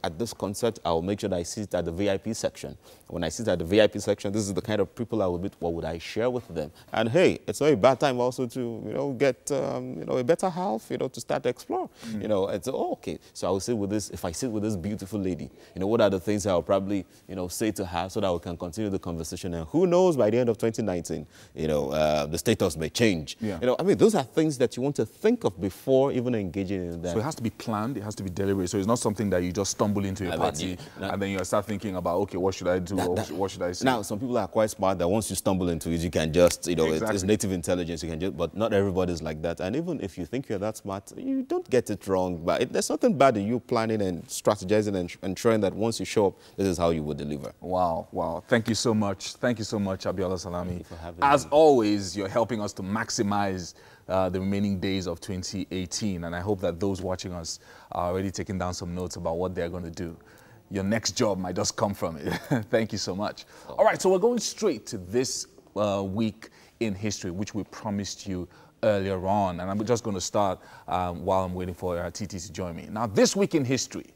[SPEAKER 11] At this concert, I'll make sure that I sit at the VIP section. When I sit at the VIP section, this is the kind of people I will meet. What would I share with them? And hey, it's not a bad time also to, get, a better half, to start to explore. It's okay. So I will sit with this, if I sit with this beautiful lady, what are the things I'll probably, say to her so that we can continue the conversation? And who knows, by the end of 2019, the status may change. I mean, those are things that you want to think of before even engaging in that.
[SPEAKER 2] So it has to be planned, it has to be deliberate. So it's not something that you just stumble into a party and then you start thinking about, okay, what should I do or what should I say?
[SPEAKER 11] Now, some people are quite smart that once you stumble into it, you can just, it's native intelligence, you can just, but not everybody's like that. And even if you think you're that smart, you don't get it wrong. But there's nothing bad in you planning and strategizing and ensuring that once you show up, this is how you would deliver.
[SPEAKER 2] Wow, wow. Thank you so much. Thank you so much, Abiola Salami.
[SPEAKER 11] Thank you for having
[SPEAKER 2] As
[SPEAKER 11] me.
[SPEAKER 2] always, you're helping us to maximize the remaining days of 2018, and I hope that those watching us are already taking down some notes about what they're going to do. Your next job might just come from it. Thank you so much. All right, so we're going straight to this week in history, which we promised you earlier on. And I'm just going to start while I'm waiting for TT to join me. Now, this week in history,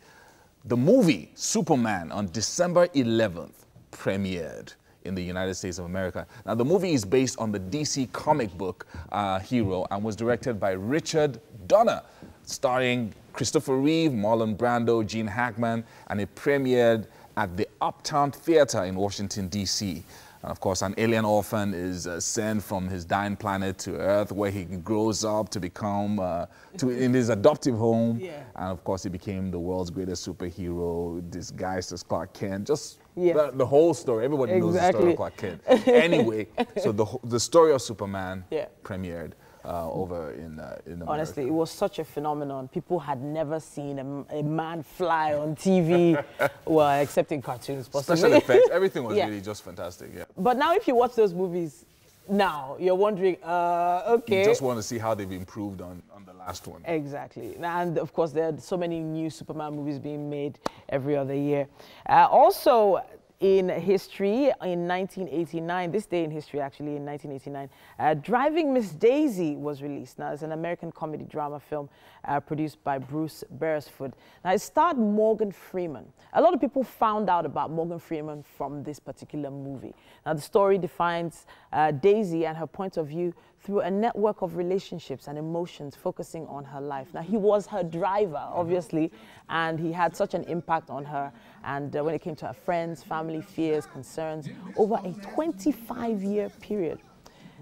[SPEAKER 2] the movie Superman on December 11th premiered in the United States of America. Now, the movie is based on the DC comic book hero and was directed by Richard Donner, starring Christopher Reeve, Marlon Brando, Gene Hackman, and it premiered at the Uptown Theater in Washington, D.C. And of course, an alien orphan is sent from his dying planet to Earth, where he grows up to become, in his adoptive home. Yeah. And of course, he became the world's greatest superhero, disguised as Clark Kent. Just the whole story. Everybody knows the story of Clark Kent. Anyway, so the story of Superman premiered over in America.
[SPEAKER 1] Honestly, it was such a phenomenon. People had never seen a man fly on TV, well, except in cartoons, possibly.
[SPEAKER 2] Special effects, everything was really just fantastic,
[SPEAKER 1] But now if you watch those movies now, you're wondering, okay.
[SPEAKER 2] You just want to see how they've improved on the last one.
[SPEAKER 1] Exactly. And of course, there are so many new Superman movies being made every other year. Also, in history, in 1989, this day in history actually, in 1989, Driving Miss Daisy was released. Now, it's an American comedy drama film produced by Bruce Beresford. Now, it starred Morgan Freeman. A lot of people found out about Morgan Freeman from this particular movie. Now, the story defines Daisy and her point of view through a network of relationships and emotions focusing on her life. Now, he was her driver, obviously, and he had such an impact on her. And when it came to her friends, family, fears, concerns, over a 25-year period.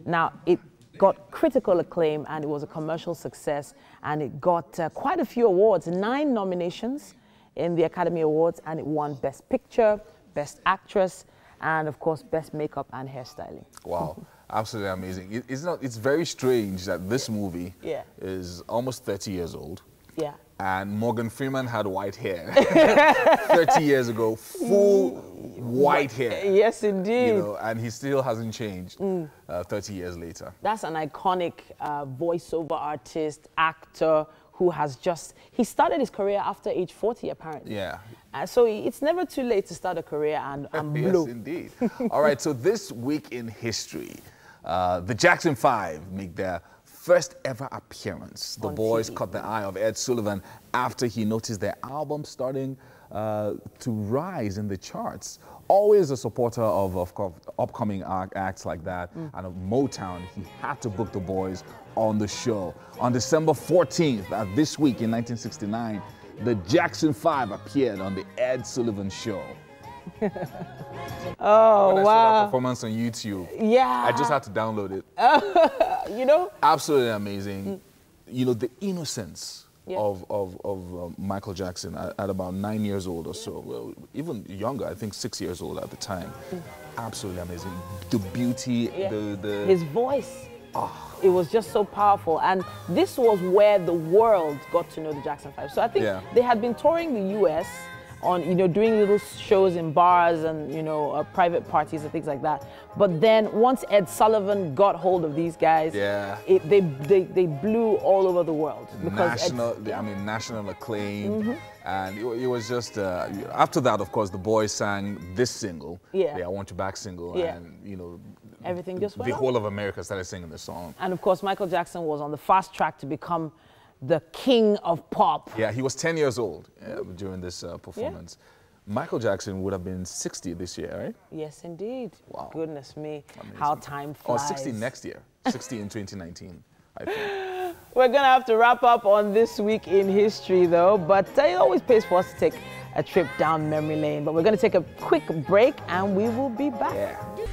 [SPEAKER 1] Now, it got critical acclaim, and it was a commercial success, and it got quite a few awards, 9 nominations in the Academy Awards, and it won Best Picture, Best Actress, and of course, Best Makeup and Hairstyling.
[SPEAKER 2] Wow. Absolutely amazing. It's very strange that this movie is almost 30 years old.
[SPEAKER 1] Yeah.
[SPEAKER 2] And Morgan Freeman had white hair 30 years ago, full white hair.
[SPEAKER 1] Yes, indeed.
[SPEAKER 2] You know, and he still hasn't changed 30 years later.
[SPEAKER 1] That's an iconic voiceover artist, actor, who has he started his career after age 40, apparently.
[SPEAKER 2] Yeah.
[SPEAKER 1] So it's never too late to start a career and blow.
[SPEAKER 2] Yes, indeed. All right, so this week in history, the Jackson 5 make their first ever appearance. The boys caught the eye of Ed Sullivan after he noticed their album starting to rise in the charts. Always a supporter of course, upcoming acts like that and of Motown, he had to book the boys on the show. On December 14th, this week in 1969, the Jackson 5 appeared on the Ed Sullivan Show.
[SPEAKER 1] Oh,
[SPEAKER 2] when I
[SPEAKER 1] wow.
[SPEAKER 2] saw that performance on YouTube,
[SPEAKER 1] yeah,
[SPEAKER 2] I just had to download it.
[SPEAKER 1] You know?
[SPEAKER 2] Absolutely amazing. You know, the innocence of Michael Jackson at about 9 years old or so, well, even younger, I think 6 years old at the time. Absolutely amazing. The beauty,
[SPEAKER 1] his voice. It was just so powerful, and this was where the world got to know the Jackson 5. So I think they had been touring the U.S. on, doing little shows in bars and, private parties and things like that. But then once Ed Sullivan got hold of these guys, they blew all over the world. Because
[SPEAKER 2] national acclaim. And it was just, after that, of course, the boys sang this single, I Want You Back single, and,
[SPEAKER 1] everything just went
[SPEAKER 2] the whole of America started singing the song.
[SPEAKER 1] And of course, Michael Jackson was on the fast track to become the king of pop.
[SPEAKER 2] Yeah, he was 10 years old during this performance. Michael Jackson would have been 60 this year, right?
[SPEAKER 1] Yes, indeed.
[SPEAKER 2] Wow.
[SPEAKER 1] Goodness me,
[SPEAKER 2] amazing.
[SPEAKER 1] How time flies.
[SPEAKER 2] Oh, 60 next year. 60 in 2019, I think.
[SPEAKER 1] We're going to have to wrap up on this week in history, though. But it always pays for us to take a trip down memory lane. But we're going to take a quick break, and we will be back.
[SPEAKER 2] Yeah.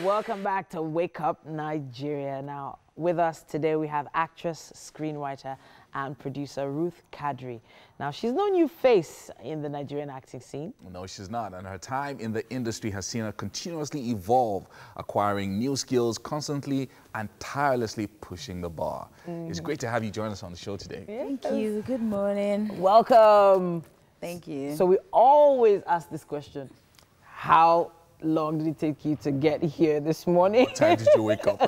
[SPEAKER 1] Welcome back to Wake Up Nigeria. Now, with us today we have actress, screenwriter, and producer Ruth Kadri. Now, she's no new face in the Nigerian acting scene.
[SPEAKER 2] No, she's not. And her time in the industry has seen her continuously evolve, acquiring new skills constantly and tirelessly pushing the bar. It's great to have you join us on the show today.
[SPEAKER 5] Thank you. Good morning.
[SPEAKER 1] Welcome.
[SPEAKER 5] Thank you.
[SPEAKER 1] So we always ask this question: how long did it take you to get here this morning?
[SPEAKER 2] What time did you wake up?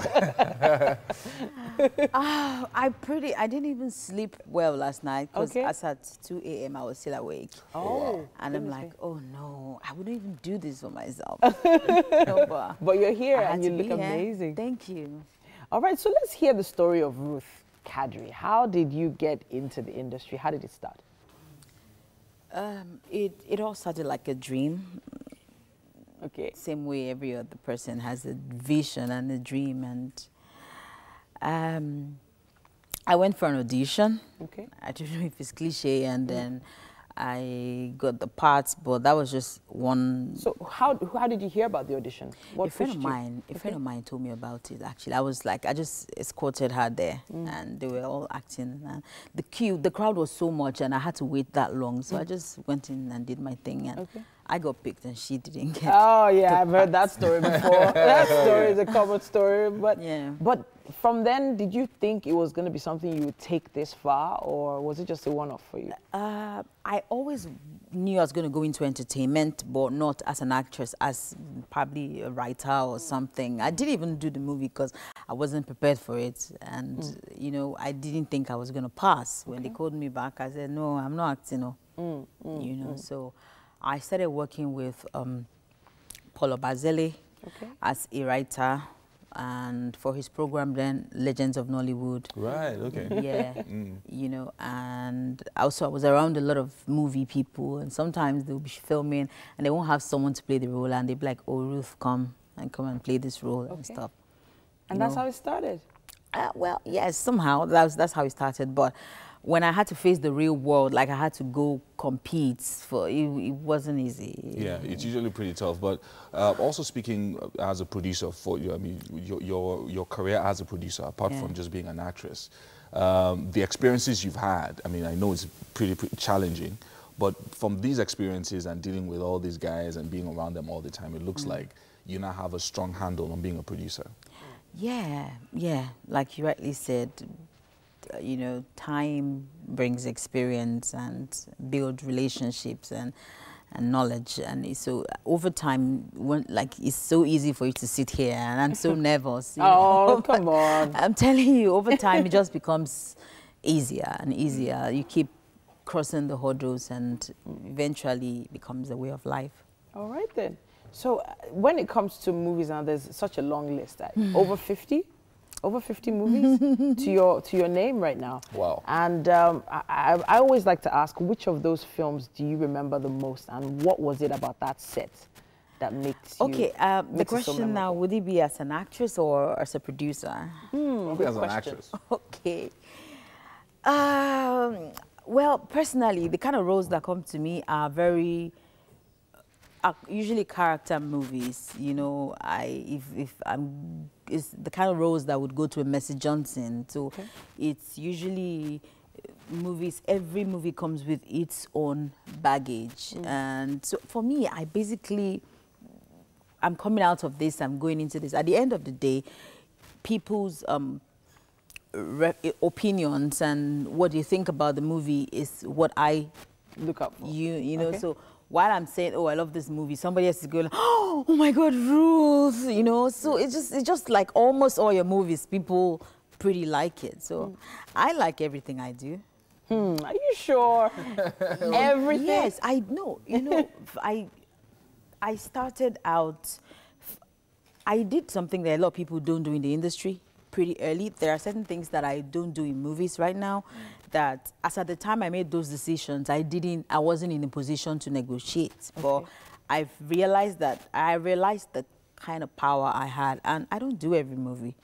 [SPEAKER 3] I didn't even sleep well last night because as at 2 a.m. I was still awake.
[SPEAKER 1] Oh.
[SPEAKER 3] And I'm like, oh no, I wouldn't even do this for myself.
[SPEAKER 1] But you're here and you look amazing.
[SPEAKER 3] Thank you.
[SPEAKER 1] All right, so let's hear the story of Ruth Kadri. How did you get into the industry? How did it start?
[SPEAKER 3] It all started like a dream.
[SPEAKER 1] Okay.
[SPEAKER 3] Same way every other person has a vision and a dream. And I went for an audition.
[SPEAKER 1] Okay.
[SPEAKER 3] I don't know if it's cliche, and then I got the parts, but that was just one.
[SPEAKER 1] So how did you hear about the audition?
[SPEAKER 3] A friend of mine told me about it. Actually, I was like, I just escorted her there, and they were all acting. And the crowd was so much, and I had to wait that long, so I just went in and did my thing, and I got picked, and she didn't get.
[SPEAKER 1] Oh yeah, I've heard that story before. That story is a common story, but from then, did you think it was going to be something you would take this far, or was it just a one-off for you?
[SPEAKER 3] I always knew I was going to go into entertainment, but not as an actress, as probably a writer or something. I didn't even do the movie because I wasn't prepared for it. And, you know, I didn't think I was going to pass. When they called me back, I said, no, I'm not acting. No. You know, so I started working with Paulo Bazzelli as a writer. And for his program then, Legends of Nollywood.
[SPEAKER 11] Right, okay.
[SPEAKER 3] Yeah, you know, and also I was around a lot of movie people, and sometimes they'll be filming and they won't have someone to play the role, and they'll be like, oh, Ruth, come and play this role and stuff.
[SPEAKER 1] And that's how it started?
[SPEAKER 3] Well, yes, somehow, that's how it started, but when I had to face the real world, like I had to go compete for it wasn't easy.
[SPEAKER 2] Yeah, it's usually pretty tough. But also speaking as a producer for you, I mean, your career as a producer, apart from just being an actress, the experiences you've had, I mean, I know it's pretty challenging, but from these experiences and dealing with all these guys and being around them all the time, it looks like you now have a strong handle on being a producer. Yeah,
[SPEAKER 3] like you rightly said. You know, time brings experience and build relationships and knowledge, and so over time, it's so easy for you to sit here, and I'm so nervous. You know?
[SPEAKER 1] Come on!
[SPEAKER 3] I'm telling you, over time it just becomes easier and easier. You keep crossing the hurdles, and eventually it becomes a way of life.
[SPEAKER 1] All right then. So when it comes to movies now, there's such a long list. Over 50? Over 50 movies to your name right now.
[SPEAKER 2] Wow.
[SPEAKER 1] And I always like to ask, which of those films do you remember the most, and what was it about that set that makes you...
[SPEAKER 3] Okay, the question now, would it be as an actress or as a producer?
[SPEAKER 2] Probably as an actress.
[SPEAKER 3] Okay. Well, personally, the kind of roles that come to me are usually character movies. You know, it's the kind of roles that would go to a Mercy Johnson. So it's usually movies. Every movie comes with its own baggage, and so for me, I'm coming out of this. I'm going into this. At the end of the day, people's opinions and what you think about the movie is what I
[SPEAKER 1] look up for.
[SPEAKER 3] You know, so while I'm saying, oh, I love this movie, somebody else is going, oh my God, Ruth, you know. So it's just like almost all your movies, people pretty like it. So I like everything I do.
[SPEAKER 1] Are you sure? Everything?
[SPEAKER 3] Yes, I know. You know, I started out, I did something that a lot of people don't do in the industry pretty early. There are certain things that I don't do in movies right now that, as at the time I made those decisions, I wasn't in a position to negotiate. But I realized the kind of power I had, and I don't do every movie.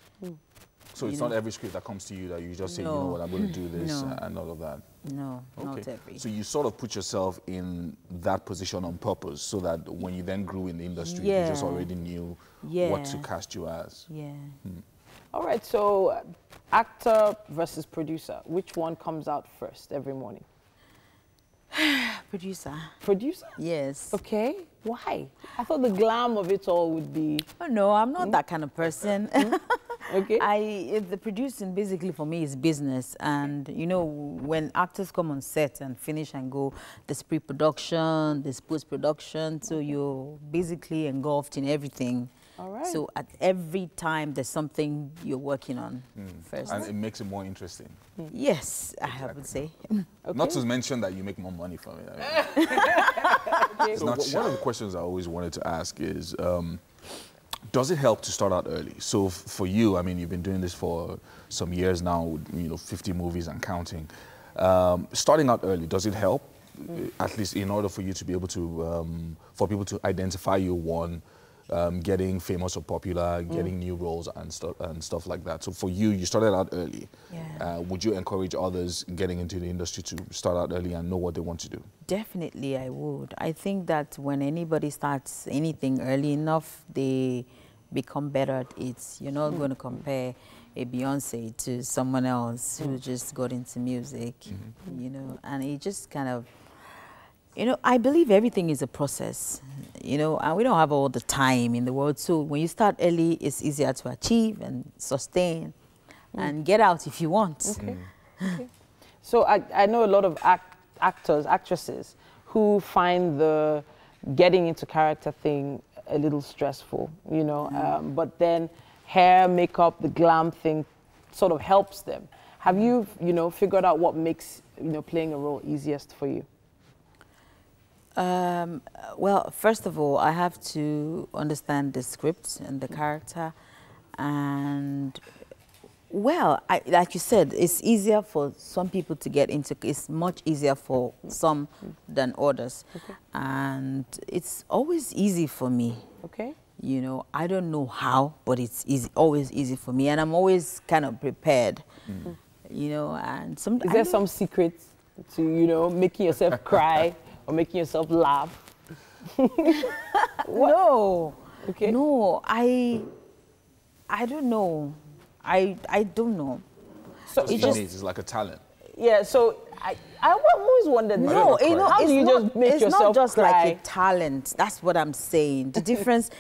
[SPEAKER 2] So it's not every script that comes to you that you just say, you know what, I'm going to do this and all of that?
[SPEAKER 3] No, not every.
[SPEAKER 2] So you sort of put yourself in that position on purpose so that when you then grew in the industry, you just already knew what to cast you as.
[SPEAKER 3] Yeah.
[SPEAKER 1] All right, so actor versus producer, which one comes out first every morning?
[SPEAKER 3] Producer.
[SPEAKER 1] Producer?
[SPEAKER 3] Yes.
[SPEAKER 1] Okay. Why? I thought the glam of it all would be...
[SPEAKER 3] Oh, no, I'm not that kind of person.
[SPEAKER 1] Okay.
[SPEAKER 5] The producing basically for me is business, and you know when actors come on set and finish and go, there's pre-production, there's post-production, so you're basically engulfed in everything.
[SPEAKER 1] All right.
[SPEAKER 5] So at every time there's something you're working on first.
[SPEAKER 2] And it makes it more interesting.
[SPEAKER 5] Yes, I would say.
[SPEAKER 1] Okay.
[SPEAKER 2] Not to mention that you make more money from it. So one of the questions I always wanted to ask is, does it help to start out early? So for you, I mean, you've been doing this for some years now, you know, 50 movies and counting. Starting out early, does it help? At least in order for you to be able to, for people to identify you, one, getting famous or popular, getting new roles and stuff like that. So for you, you started out early.
[SPEAKER 5] Yeah.
[SPEAKER 2] Would you encourage others getting into the industry to start out early and know what they want to do?
[SPEAKER 5] Definitely, I would. I think that when anybody starts anything early enough, they become better at it. You're not going to compare a Beyonce to someone else who just got into music, you know, and it just kind of, you know, I believe everything is a process, you know, and we don't have all the time in the world. So when you start early, it's easier to achieve and sustain and get out if you want.
[SPEAKER 1] Okay. Okay. So I know a lot of actors, actresses who find the getting into character thing a little stressful, you know, but then hair, makeup, the glam thing sort of helps them. Have you, you know, figured out what makes, you know, playing a role easiest for you?
[SPEAKER 5] Well, first of all, I have to understand the script and the character, and well, like you said, it's easier for some people to get into. It's much easier for some than others, and it's always easy for me.
[SPEAKER 1] Okay.
[SPEAKER 5] You know, I don't know how, but it's easy, always easy for me, and I'm always kind of prepared. You know, and some.
[SPEAKER 1] Is there some secret to, you know, making yourself cry or making yourself laugh?
[SPEAKER 5] No.
[SPEAKER 1] Okay.
[SPEAKER 5] No, I don't know. I don't know.
[SPEAKER 1] So
[SPEAKER 2] it's like a talent.
[SPEAKER 1] Yeah. So I always wondered.
[SPEAKER 5] No, you know,
[SPEAKER 1] how do you just make yourself
[SPEAKER 5] not just
[SPEAKER 1] cry?
[SPEAKER 5] like a talent. That's what I'm saying. The difference,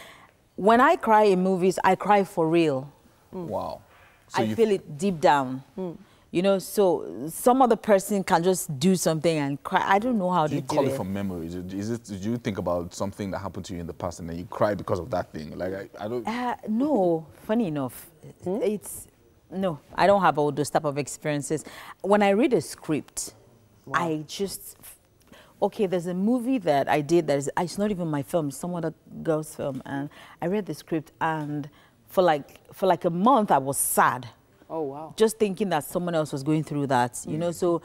[SPEAKER 5] when I cry in movies, I cry for real.
[SPEAKER 2] Wow. So
[SPEAKER 5] I feel it deep down. You know, so some other person can just do something and cry. I don't know how to do it.
[SPEAKER 2] Do you call it from memory? Did you think about something that happened to you in the past and then you cry because of that thing? Like, I don't...
[SPEAKER 5] No, funny enough, no, I don't have all those type of experiences. When I read a script, I just... Okay, there's a movie that I did that is, it's not even my film, it's some other girl's film, and I read the script, and for like a month I was sad.
[SPEAKER 1] Oh, wow.
[SPEAKER 5] Just thinking that someone else was going through that, you know, so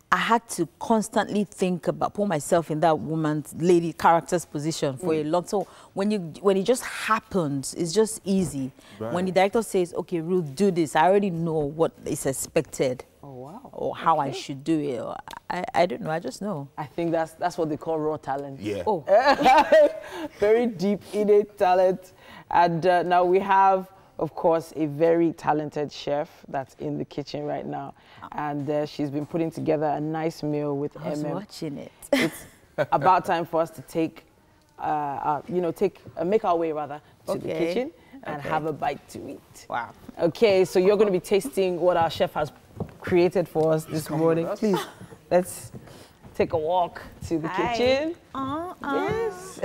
[SPEAKER 5] I had to constantly think about, put myself in that woman's lady character's position for a lot. So when it just happens, it's just easy. Right. When the director says, okay, Ruth, do this, I already know what is expected.
[SPEAKER 1] Oh, wow.
[SPEAKER 5] Or how I should do it. Or I don't know, I just know.
[SPEAKER 1] I think that's what they call raw talent.
[SPEAKER 2] Yeah.
[SPEAKER 5] Oh.
[SPEAKER 1] Very deep, innate talent. And now we have, of course, a very talented chef that's in the kitchen right now. And she's been putting together a nice meal with
[SPEAKER 5] I was watching it.
[SPEAKER 1] It's about time for us to take, make our way rather to the kitchen and have a bite to eat.
[SPEAKER 5] Wow.
[SPEAKER 1] Okay, so you're going to be tasting what our chef has created for us this morning. Please, let's take a walk to the kitchen. Yes.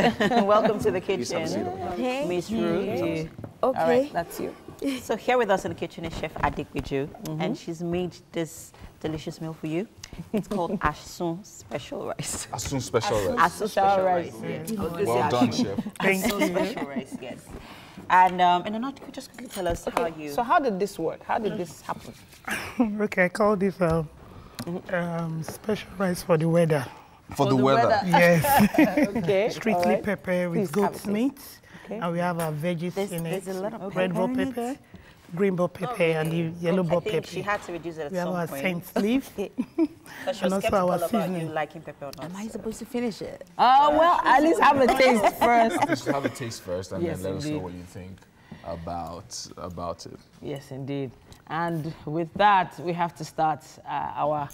[SPEAKER 3] Welcome to the kitchen, Miss Ruth.
[SPEAKER 5] Okay.
[SPEAKER 1] All right, that's you.
[SPEAKER 3] So here with us in the kitchen is Chef Addict Bijou, and she's made this delicious meal for you. It's called Asun Special Rice.
[SPEAKER 2] Asun Special Rice.
[SPEAKER 3] Asun Special Rice. Yes.
[SPEAKER 2] Well done, Chef.
[SPEAKER 3] Asun Special Rice, yes. And in a nutshell, could you just quickly tell us how you...
[SPEAKER 1] So how did this work? How did this happen?
[SPEAKER 6] Okay, I call this special rice for the weather.
[SPEAKER 2] For the weather?
[SPEAKER 6] Yes.
[SPEAKER 1] Okay.
[SPEAKER 6] Strictly pepper with goat's meat.
[SPEAKER 1] Okay.
[SPEAKER 6] And we have our veggies in it.
[SPEAKER 3] There's a lot of
[SPEAKER 6] Red bell pepper, green bell pepper, and the yellow bell pepper.
[SPEAKER 3] She had to reduce it at
[SPEAKER 6] we have
[SPEAKER 3] some
[SPEAKER 6] our
[SPEAKER 3] point.
[SPEAKER 6] saint leaf.
[SPEAKER 3] But she was
[SPEAKER 6] and also
[SPEAKER 3] skeptical
[SPEAKER 6] our
[SPEAKER 3] about
[SPEAKER 6] seasoning.
[SPEAKER 3] you liking pepper or not.
[SPEAKER 5] Am I supposed to finish it?
[SPEAKER 1] Well, at least have a taste first.
[SPEAKER 2] Just have a taste first and
[SPEAKER 1] Yes,
[SPEAKER 2] then let us know
[SPEAKER 1] indeed.
[SPEAKER 2] what you think about it.
[SPEAKER 1] Yes, indeed. And with that, we have to start our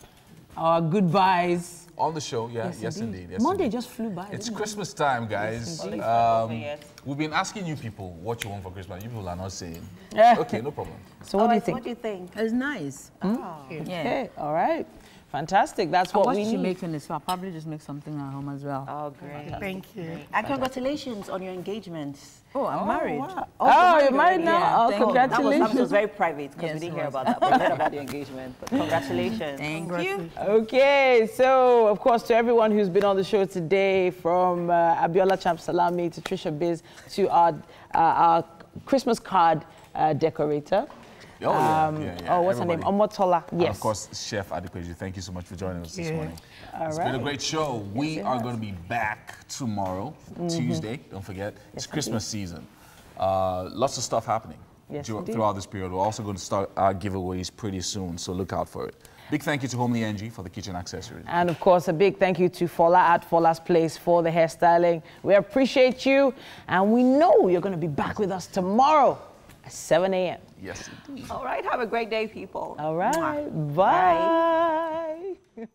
[SPEAKER 1] our goodbyes.
[SPEAKER 2] On the show, yeah, yes indeed. Yes,
[SPEAKER 1] Monday
[SPEAKER 2] indeed.
[SPEAKER 1] just flew by.
[SPEAKER 2] It's Christmas time, guys.
[SPEAKER 1] Yes,
[SPEAKER 2] We've been asking you people what you want for Christmas. You people are not saying.
[SPEAKER 1] Yeah.
[SPEAKER 2] Okay, no problem.
[SPEAKER 1] So what do you think?
[SPEAKER 3] What do you think?
[SPEAKER 5] It's nice.
[SPEAKER 1] Okay, all right. Fantastic. That's what we
[SPEAKER 5] she
[SPEAKER 1] need.
[SPEAKER 5] makes in this, so I'll probably just make something at home as well.
[SPEAKER 3] Oh, great.
[SPEAKER 6] Thank you.
[SPEAKER 3] And congratulations on your engagement.
[SPEAKER 5] Oh, I'm married.
[SPEAKER 3] Wow.
[SPEAKER 1] Oh, you're married
[SPEAKER 3] already?
[SPEAKER 1] now?
[SPEAKER 3] Yeah,
[SPEAKER 1] Oh,
[SPEAKER 3] thank you.
[SPEAKER 1] congratulations.
[SPEAKER 3] That was very private because we didn't hear about that. But we heard about the engagement. But congratulations.
[SPEAKER 5] Thank you.
[SPEAKER 1] Okay, so of course to everyone who's been on the show today, from Abiola Champ Salami to Trisha Biz to our Christmas card decorator.
[SPEAKER 2] Oh,
[SPEAKER 1] Oh, what's her name? Omotola. Yes.
[SPEAKER 2] And of course, Chef Addict, thank you so much for joining us this morning. It's been a great show. We are going to be back tomorrow, Tuesday. Don't forget, it's Christmas season. Lots of stuff happening throughout this period. We're also going to start our giveaways pretty soon, so look out for it. Big thank you to Homely NG for the kitchen accessories.
[SPEAKER 1] And of course, a big thank you to Fola at Fola's Place for the hairstyling. We appreciate you, and we know you're going to be back with us tomorrow at 7 a.m.
[SPEAKER 2] Yes, indeed.
[SPEAKER 3] All right. Have a great day, people.
[SPEAKER 1] All right.
[SPEAKER 3] Mwah.
[SPEAKER 1] Bye.